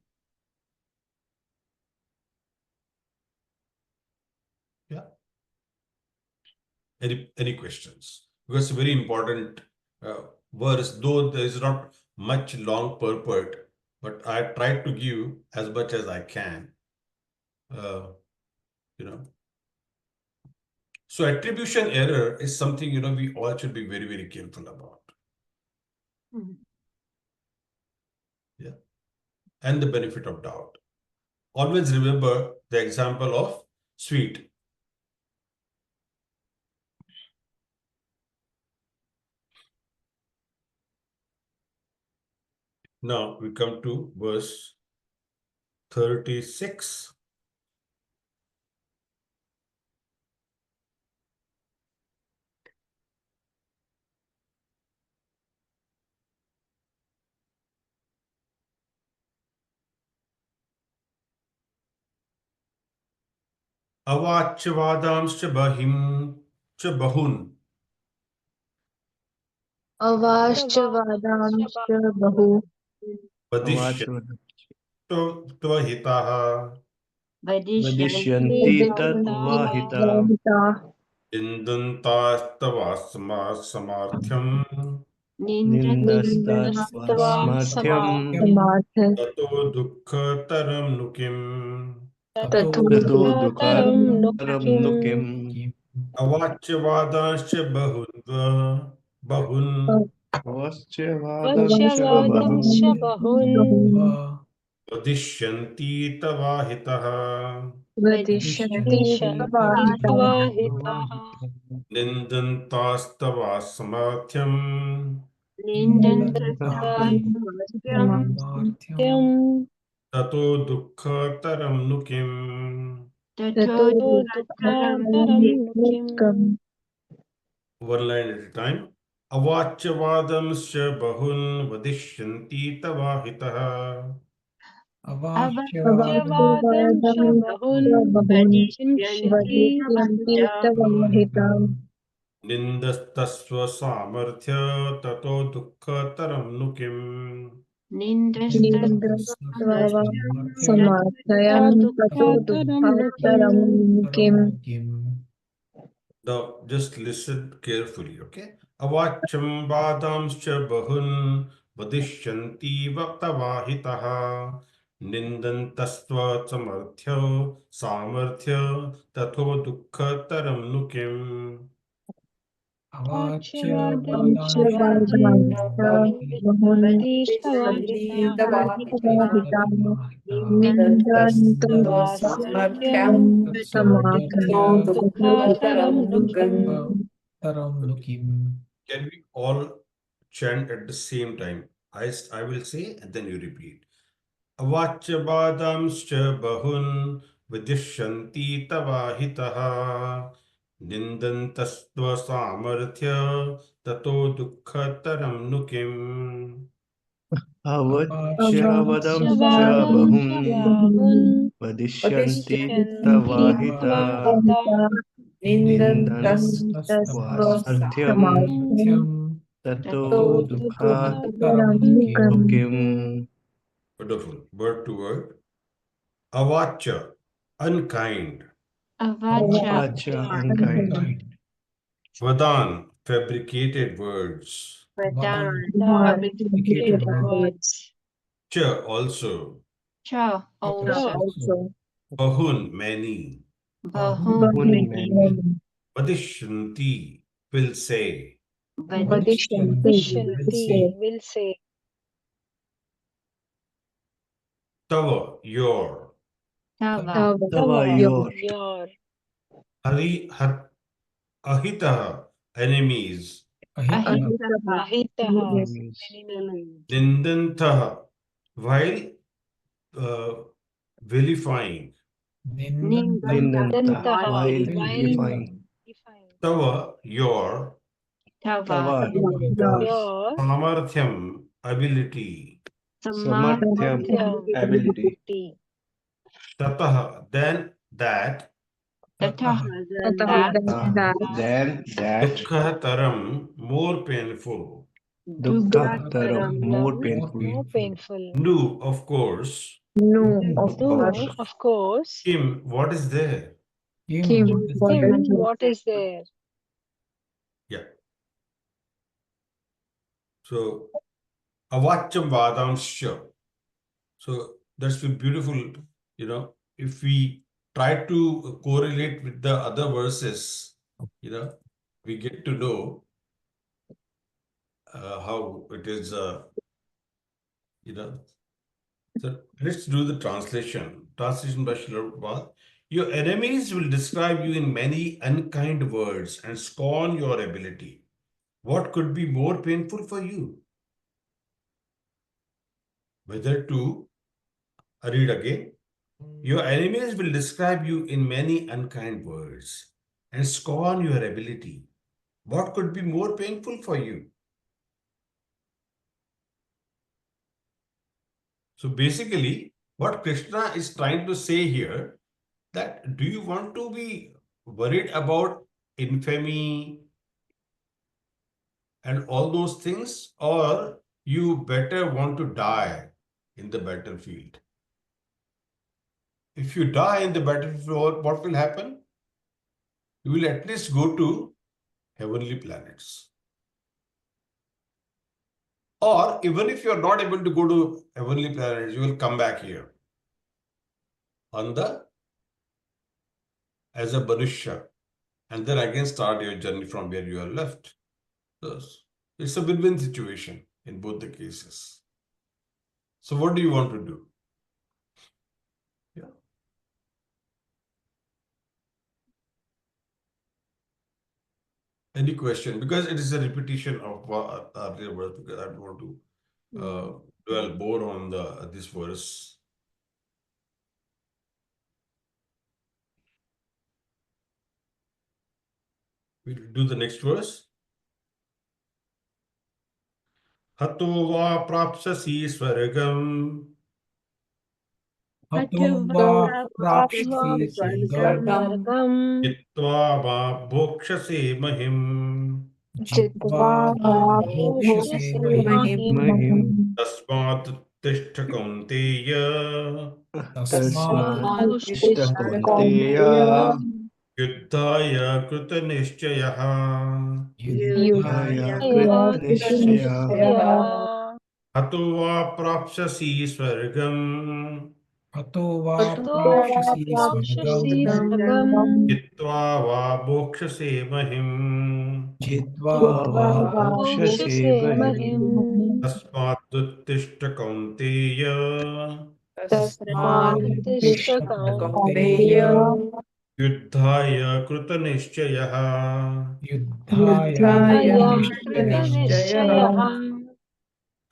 Yeah. Any questions? Because it's a very important verse, though there is not much long purport, but I try to give as much as I can. You know. So attribution error is something, we all should be very, very careful about. Yeah. And the benefit of doubt. Always remember the example of sweet. Now we come to verse 36. Avachvadamscha bahim cha bahun. Avascha vadamscha bahu. Vadishya tvahitaha. Vadishyanti Vadishyanti Vidishanti tadvahitaha tadvahita vahita. Indantastava samarthyam. nindastava Nindastava nindastava smartyam samadhyam samadhi. Tato dukkha taram nukim. Tato tato tato dukhatam dukharam nukim nukim Avachvadanscha bahun. vascha vachyavadamsya bahun bahun Vadishyanti tavahitaha. Vidishanti vadishanti vahita. tvahitaha Nindantastava samarthyam. nindantastavasamadhyam Tato dukkha taram nukim. tato Tato dukkataram nukim. dukhatam. One line at a time. Avachvadamscha bahun vadishyanti tavahitaha. avachyavadamsya bahun Avachvadamscha bahun. vadishanti Vidishanti vahita vahita. Nindastasva samarthya tato dukkha taram nukim. Nindastava nindastastavasamadhyam tato samadhayam tato dukkataram nukim. dukhatam kim. Now, just listen carefully, okay? Avacham badamscha bahun vadishyanti vaktavahitaha nindantasva samarthya samarthya tatho dukkha taram nukim. Vachyavadamsya bahun Panchavadamscha bahun vadishavahitaha Vahita nindastavasamadhyam Nindantastvam tato Samadhyam dukkataram nukim. Can we all chant at the same time? I will say and then you repeat. Avachabadamscha bahun Vidishanti tavahitaha Nindantastva samarthya Tato dukkataram nukim. अवच्यवदंश्च अवश्यवादं बहुं च बहुन् वदिष्यन्ति वदिष्यन्ति तवाहिता तवाहिता निन्दन्तस्त्वमर्थ्यं निन्दन्तस्त्वमर्थं ततो ततो दुःखतरन्नुकम् दुःखामुखिम्. Wonderful. Word to word. Avacha, unkind. Avacha unkind. Vadan, fabricated words. fabricated words. Cha, also. also Bahun, many. Bahun many. Vadishanti, will say. Vadishanti Vishanti will say. Tava, your. Tava Tava your. Your. Hari, ahitaha, enemies. Ahitava Ahitaha. Enemies. Enemy. Nindantaha, while vilifying. Nindanta. Dantaha. While While vilifying. defying. Tava, your. Tava your yours. Your Samarthyam, ability. Samarthyam samarthyam ability. ability. Tataha, then that. Tataha that Then that Dukkha more painful. dukkha taram more Taram painful. more painful. Nu, of course. no of No, course of course. Kim, what is there? Kim what is Kim, it? what is there? Yeah. So, avacham vadamsha. So, that's beautiful. If we try to correlate with the other verses, we get to know how it is, you know. So let's do the translation. Translation by Srila Prabhupada. Your enemies will describe you in many unkind words and scorn your ability. What could be more painful for you? Whether to, I read again. Your enemies will describe you in many unkind words and scorn your ability. What could be more painful for you? So basically, what Krishna is trying to say here, that do you want to be worried about infamy and all those things, or you better want to die in the battlefield? If you die in the battlefield, what will happen? You will at least go to heavenly planets. Or even if you are not able to go to heavenly planets, you will come back here on the as a Manushya, and then again start your journey from where you are left. So it's a win-win situation in both the cases. So what do you want to do? Yeah. Any question? Because it is a repetition of earlier verse, because I don't want to dwell more on this verse. We'll do the next verse. Hato va prapsasi swargam Prapsasi swargam. jitva va bhokshase mahim Jitva bhokshase mahim. Mahim. tasmat tishta kaunteya Tasmat Tasmat tishta tishta kaunteya. युद्धाय कृतनिश्चयः Yuddhaya Yudhaya krita Kritnishchaya. nishchaya. हतो वा प्राप्स्यसि स्वर्गम् Hato va prakshasi swargam. जित्वा वा भोक्ष्यसे महिम् Jitva va bhokshase Bhokshase mahim. mahim. तस्मादुत्तिष्ठ कौन्तेय Tasmat uttishta kaunteya. Kauntaya युद्धाय कृतनिश्चयः Yudhaya Aya krita Kritanishchaya nishchaya.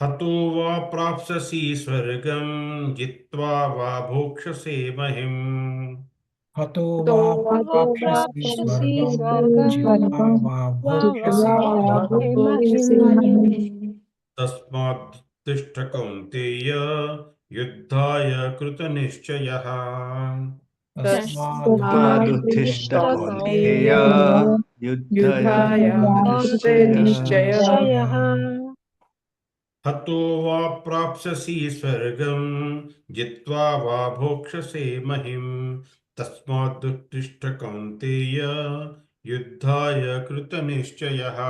हतो वा प्राप्स्यसि स्वर्गं जित्वा वा भोक्ष्यसे महिम् हतो वा प्राप्स्यसि प्राप्स्यसि स्वर्गं स्वर्गं जित्वा वा भोक्ष्यसे जित्वा वा महिम् भोक्ष्यसे महिम् तस्मात्तिष्ठ कौन्तेय युद्धाय कृतनिश्चयः तस्मादुत्थिष्ठ तस्मादुत्तिष्ठ कौन्तेय कौन्तेय युद्धाय युद्धाय कृतनिश्चयः कृतनिश्चयः हतो वा प्राप्स्यसि स्वर्गं जित्वा वा भोक्ष्यसे महिम् तस्मादुत्तिष्ठ कौन्तेय युद्धाय कृतनिश्चयः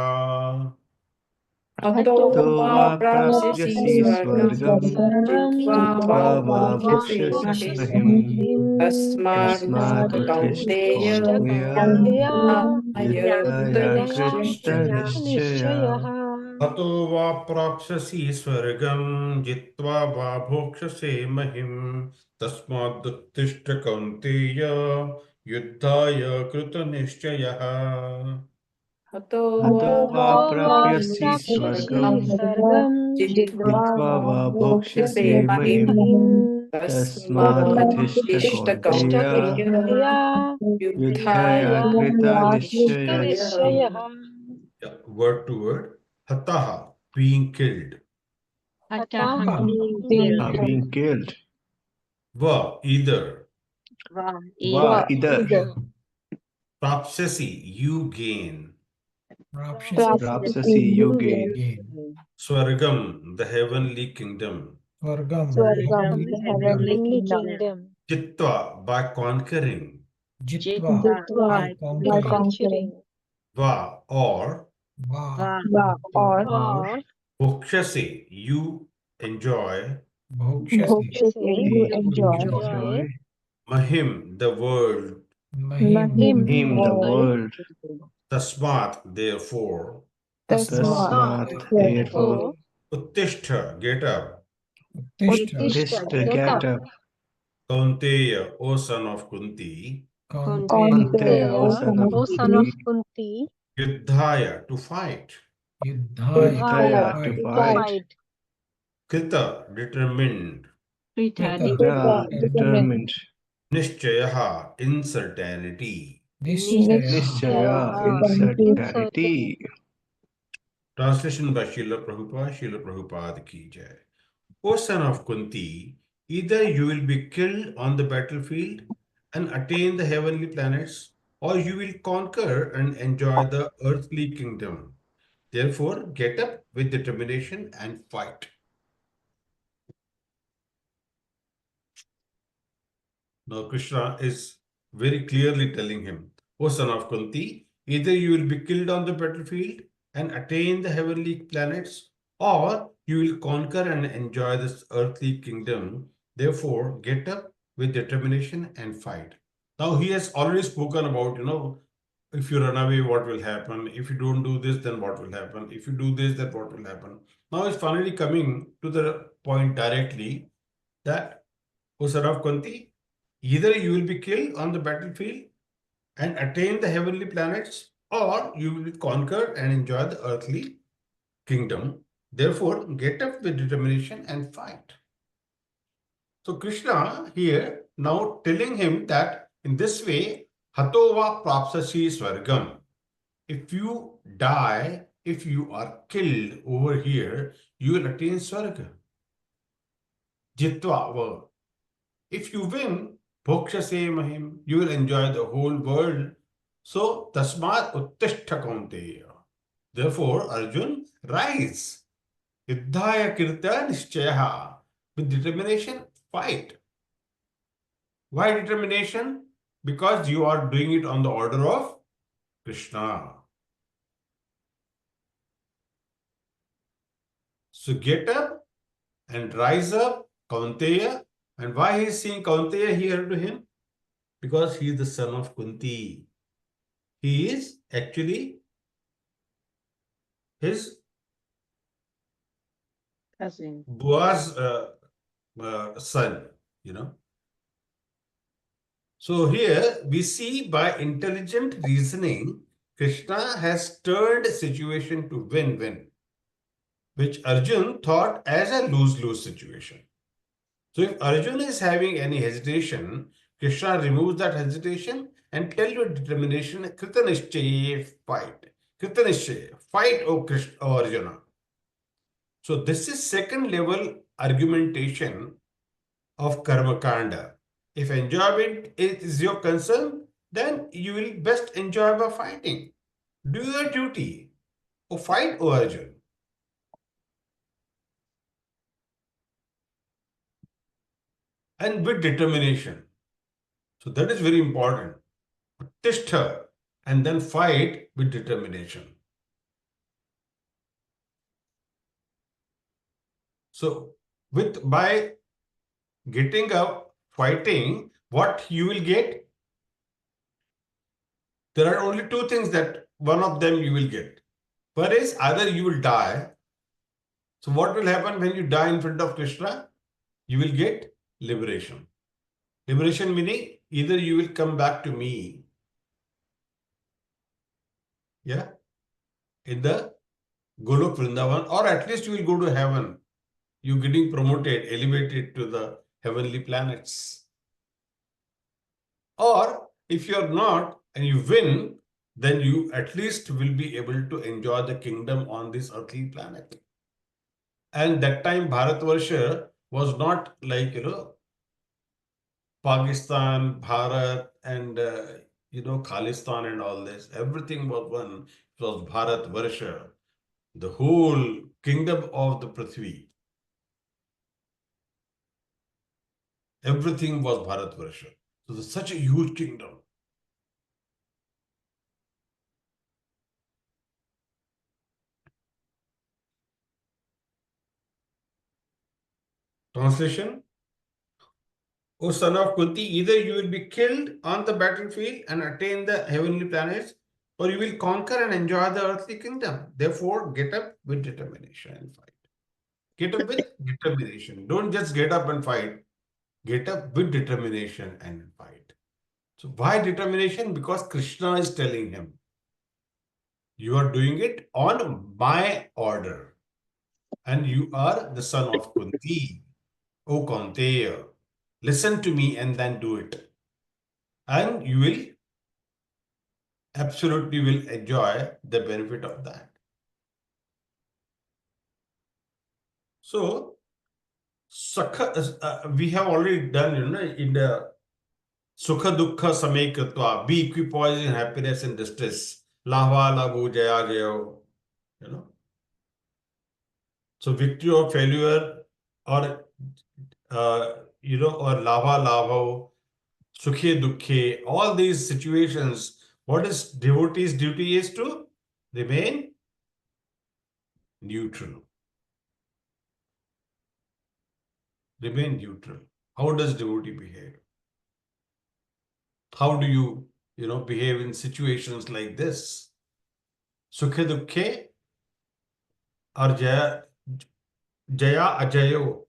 हतो तो वा वा प्राप्स्यसि प्राप्स्यसि स्वर्गं स्वर्गं स्वर्गं जित्वा जित्वा वा वा जित्वा भोक्ष्यसे भोक्ष्यसे भोक्ष्यसे महिम् महिम् तस्मादुत्थिष्ठ तस्मादुत्तिष्ठ कौन्तेय कौन्तेय युद्धाय कृतनिश्चयः कृतनिश्चयः कृतनिश्चयः हतो वा प्राप्स्यसि स्वर्गं जित्वा वा भोक्ष्यसे महिम् तस्मादुत्तिष्ठ कौन्तेय युद्धाय कृतनिश्चयः हतो वा वा प्राप्स्यसि प्राप्स्यसि स्वर्गं स्वर्गं जित्वा जित्वा वा वा भोक्ष्यसे भोक्ष्यसे महिम् महिम् तस्मादुत्थिष्ठ तस्मादुत्तिष्ठ कौन्तेय कौन्तेय युद्धाय युद्धाय कृतनिश्चयः कृतनिश्चयः Yeah, word to word. Hataha, being killed. हतः अतः being being killed killed. Va, either. Va, वा either. Prapsasi, you gain. प्राप्स्यसि Prapsasi, you gain. Swargam, the heavenly kingdom. स्वर्गं स्वर्गं the heavenly kingdom heavenly kingdom Chittva, by conquering. जित्वा जित्वा by by conquering conquering Va, or. वा or or Bhokshase, you enjoy. भोक्ष्यसे भोक्ष्यसे you You enjoy enjoy Mahim, the world. Mahim him the him, the world world world. Tasmat, therefore. तस्मात् तस्मात् Tasmat, therefore. therefore Uttishtha, get up. उत्तिष्ठ उत्तिष्ठ Uttishta, get get up up. Kaunteya, O son of Kunti. Kaunteya Kaunteya, Kaunteya O son of O son of Kunti. Kunti Yuddhaya, to fight. युद्धाय Yudhaya Yuddhaya, to fight to fight. fight Krita, determined. कृत Krita, determined. Nishchayaha, uncertainty. निश्चयः Nishchaya, Nishchayaha uncertain uncertainty. Translation by Srila Prabhupada ki jai. O son of Kunti, either you will be killed on the battlefield and attain the heavenly planets, or you will conquer and enjoy the earthly kingdom. Therefore, get up with determination and fight. Now, Krishna is very clearly telling him, O son of Kunti, either you will be killed on the battlefield and attain the heavenly planets, or you will conquer and enjoy this earthly kingdom. Therefore, get up with determination and fight. Now, he has already spoken about, if you run away, what will happen? If you don't do this, then what will happen? If you do this, then what will happen? Now, it's finally coming to the point directly that, O son of Kunti, either you will be killed on the battlefield and attain the heavenly planets, or you will conquer and enjoy the earthly kingdom. Therefore, get up with determination and fight. So Krishna here now telling him that in this way, Hatova prapsasi swargam. If you die, if you are killed over here, you will attain swarga. Jitva. If you win, bhokshase mahim, you will enjoy the whole world. So, tasmat uttishta kaunteya. Therefore, Arjun, rise. Yuddhaya kirta nishchayaha. With determination, fight. Why determination? Because you are doing it on the order of Krishna. So get up and rise up, Kaunteya. And why he is saying Kaunteya here to him? Because he is the son of Kunti. He is actually his Boaz son, you know. So here we see by intelligent reasoning, Krishna has turned situation to win-win. which Arjun thought as a lose-lose situation. So if Arjuna is having any hesitation, Krishna removes that hesitation and tell your determination, Krita Nishchaye, fight. Krita Nishchaye, fight, O Krishna, O Arjuna. So this is second level argumentation of Karma Kanda. If enjoyment is your concern, then you will best enjoy by fighting. Do your duty. O fight, O Arjuna. And with determination. So that is very important. Test her and then fight with determination. So by getting up, fighting, what you will get? There are only two things that one of them you will get. One is either you will die. So what will happen when you die in front of Krishna? You will get liberation. Liberation meaning either you will come back to me, yeah, in the Golok Vrindavan, or at least you will go to heaven. You getting promoted, elevated to the heavenly planets. Or if you are not and you win, then you at least will be able to enjoy the kingdom on this earthly planet. And that time Bharatvarsha was not like, Pakistan, Bharat, and Khalistan and all this. Everything was one. It was Bharatvarsha, the whole kingdom of the Prithvi. Everything was Bharatvarsha. So it's such a huge kingdom. Translation: O son of Kunti, either you will be killed on the battlefield and attain the heavenly planets, or you will conquer and enjoy the earthly kingdom. Therefore, get up with determination and fight. Get up with determination. Don't just get up and fight. Get up with determination and fight. So why determination? Because Krishna is telling him, you are doing it on my order. And you are the son of Kunti. O Kaunteya, listen to me and then do it. And you will absolutely will enjoy the benefit of that. So, we have already done, in the Sukha Dukkha Samekatva, be equipoised in happiness and distress. Lahva, Lahu, Jaya, Jayo, So, victory or failure, or, or Lava, Lava, Sukhe, Dukhe, all these situations, what is devotee's duty is to remain neutral. Remain neutral. How does devotee behave? How do you, behave in situations like this? Sukhe Dukhe or Jaya, Jaya Ajayo,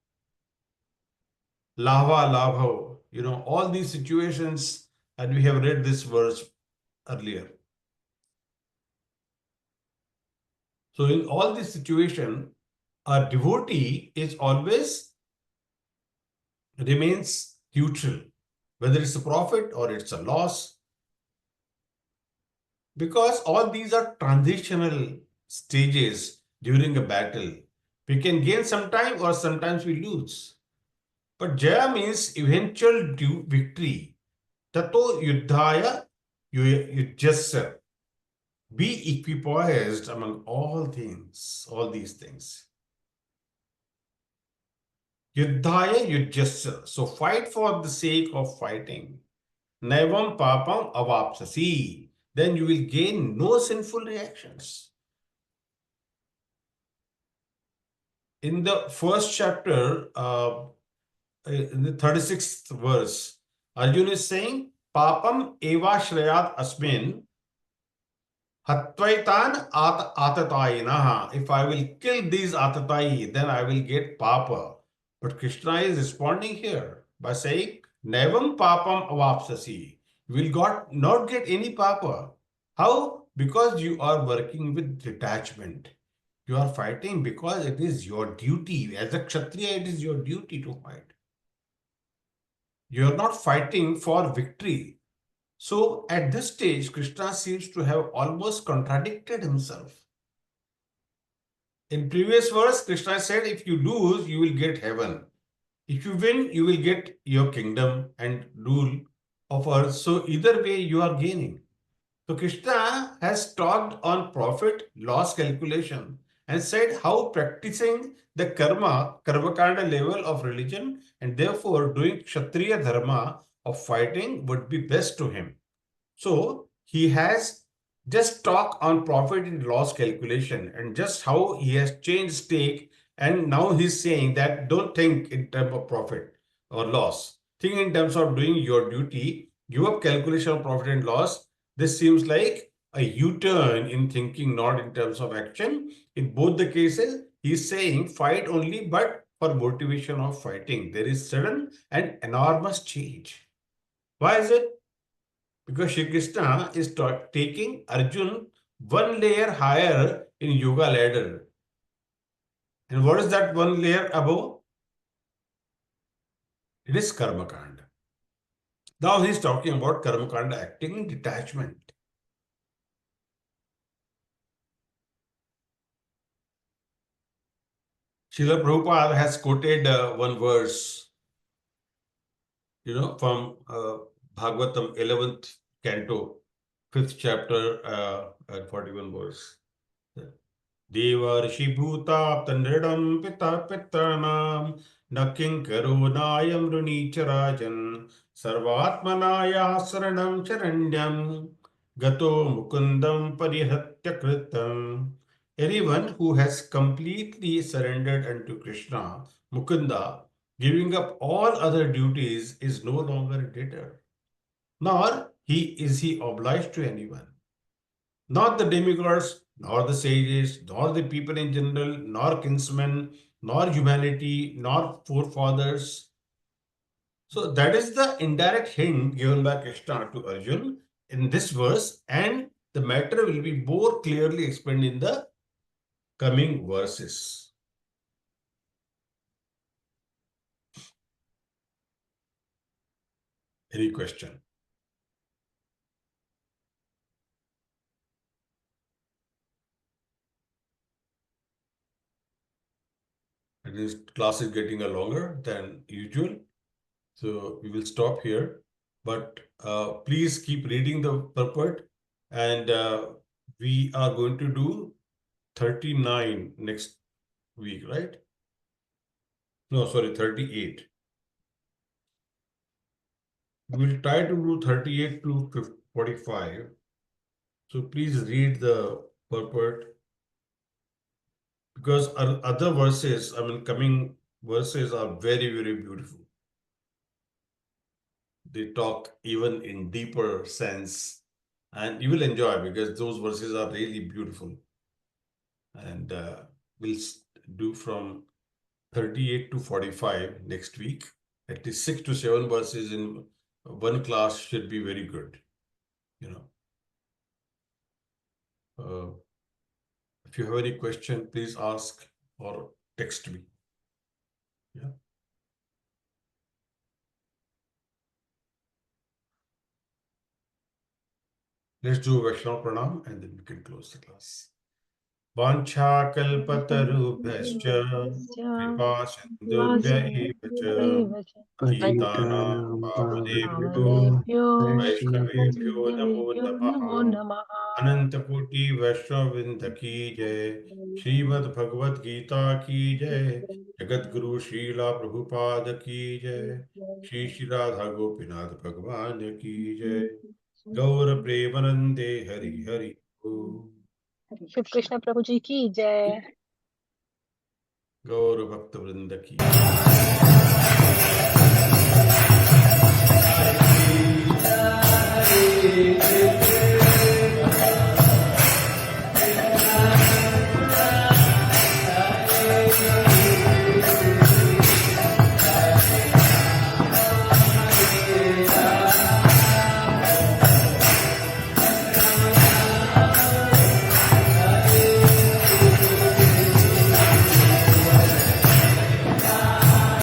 Lava Labho, all these situations, and we have read this verse earlier. So in all this situation, a devotee is always remains neutral, whether it's a profit or it's a loss, because all these are transitional stages during a battle. We can gain sometime or sometimes we lose. But Jaya means eventual victory. Tato yuddhaya yujjasya. Be equipoised among all things, all these things. Yuddhaya yujjasya. So fight for the sake of fighting. Naivam papam avapsasi. Then you will gain no sinful reactions. In the first chapter, in the 36th verse, Arjuna is saying, Papam eva shrayat asmin hatvaitan atatayinaha. If I will kill these atatayi, then I will get papa. But Krishna is responding here by saying, Nevam papam avapsasi. You will not get any papa. How? Because you are working with detachment. You are fighting because it is your duty. As a Kshatriya, it is your duty to fight. You are not fighting for victory. So at this stage, Krishna seems to have almost contradicted himself. In previous verse, Krishna said, if you lose, you will get heaven. If you win, you will get your kingdom and rule of earth. So either way, you are gaining. So Krishna has talked on profit loss calculation and said how practicing the Karma Kanda level of religion and therefore doing Kshatriya Dharma of fighting would be best to him. So he has just talk on profit and loss calculation and just how he has changed stake, and now he's saying that don't think in terms of profit or loss. Think in terms of doing your duty, give up calculation of profit and loss. This seems like a U-turn in thinking, not in terms of action. In both the cases, he's saying fight only, but for motivation of fighting. There is sudden and enormous change. Why is it? Because Shri Krishna is taking Arjun one layer higher in yoga ladder. And what is that one layer above? It is Karma Kanda. Now he is talking about Karma Kanda acting in detachment. Srila Prabhupada has quoted one verse, from Bhagavatam 11th canto, 5th chapter, 41 verse. देवर्षि भूताप्तनृडं पिता पितॄणां न किङ्करो नायं ऋणीचराजन् सर्वात्मनाया शरणं शरण्यं गतो मुकुन्दं परिहत्य कृतम्. Anyone who has completely surrendered unto Krishna, Mukunda, giving up all other duties, is no longer a debtor, nor is he obliged to anyone. Not the demigods, nor the sages, nor the people in general, nor kinsmen, nor humanity, nor forefathers. So that is the indirect hint given by Krishna to Arjun in this verse, and the matter will be more clearly explained in the coming verses. Any question? And this class is getting longer than usual, so we will stop here. But please keep reading the purport, and we are going to do 39 next week, right? No, sorry, 38. We will try to do 38 to 45. So please read the purport, because our other verses, coming verses are very, very beautiful. They talk even in deeper sense, and you will enjoy because those verses are really beautiful. And we'll do from 38 to 45 next week. At least 6 to 7 verses in one class should be very good. If you have any question, please ask or text me. Yeah. Let's do Vaishnava Pranam and then we can close the class. Vancha kalpatarubhyascha kripa sindhubhya eva cha patitanam pavanebhyo Vaishnavebhyo namo namaha. Anantakoti Vaishnavindha ki jai. Srimad Bhagavad Gita ki jai. Jagat Guru Srila Prabhupada ki jai. Shri Shri Radha Gopinath Bhagwan ki jai. Gaur Premanande Hari Hari Om. Shri Krishna Prabhu ji ki jai. Gaur Bhakta Vrinda ki jai.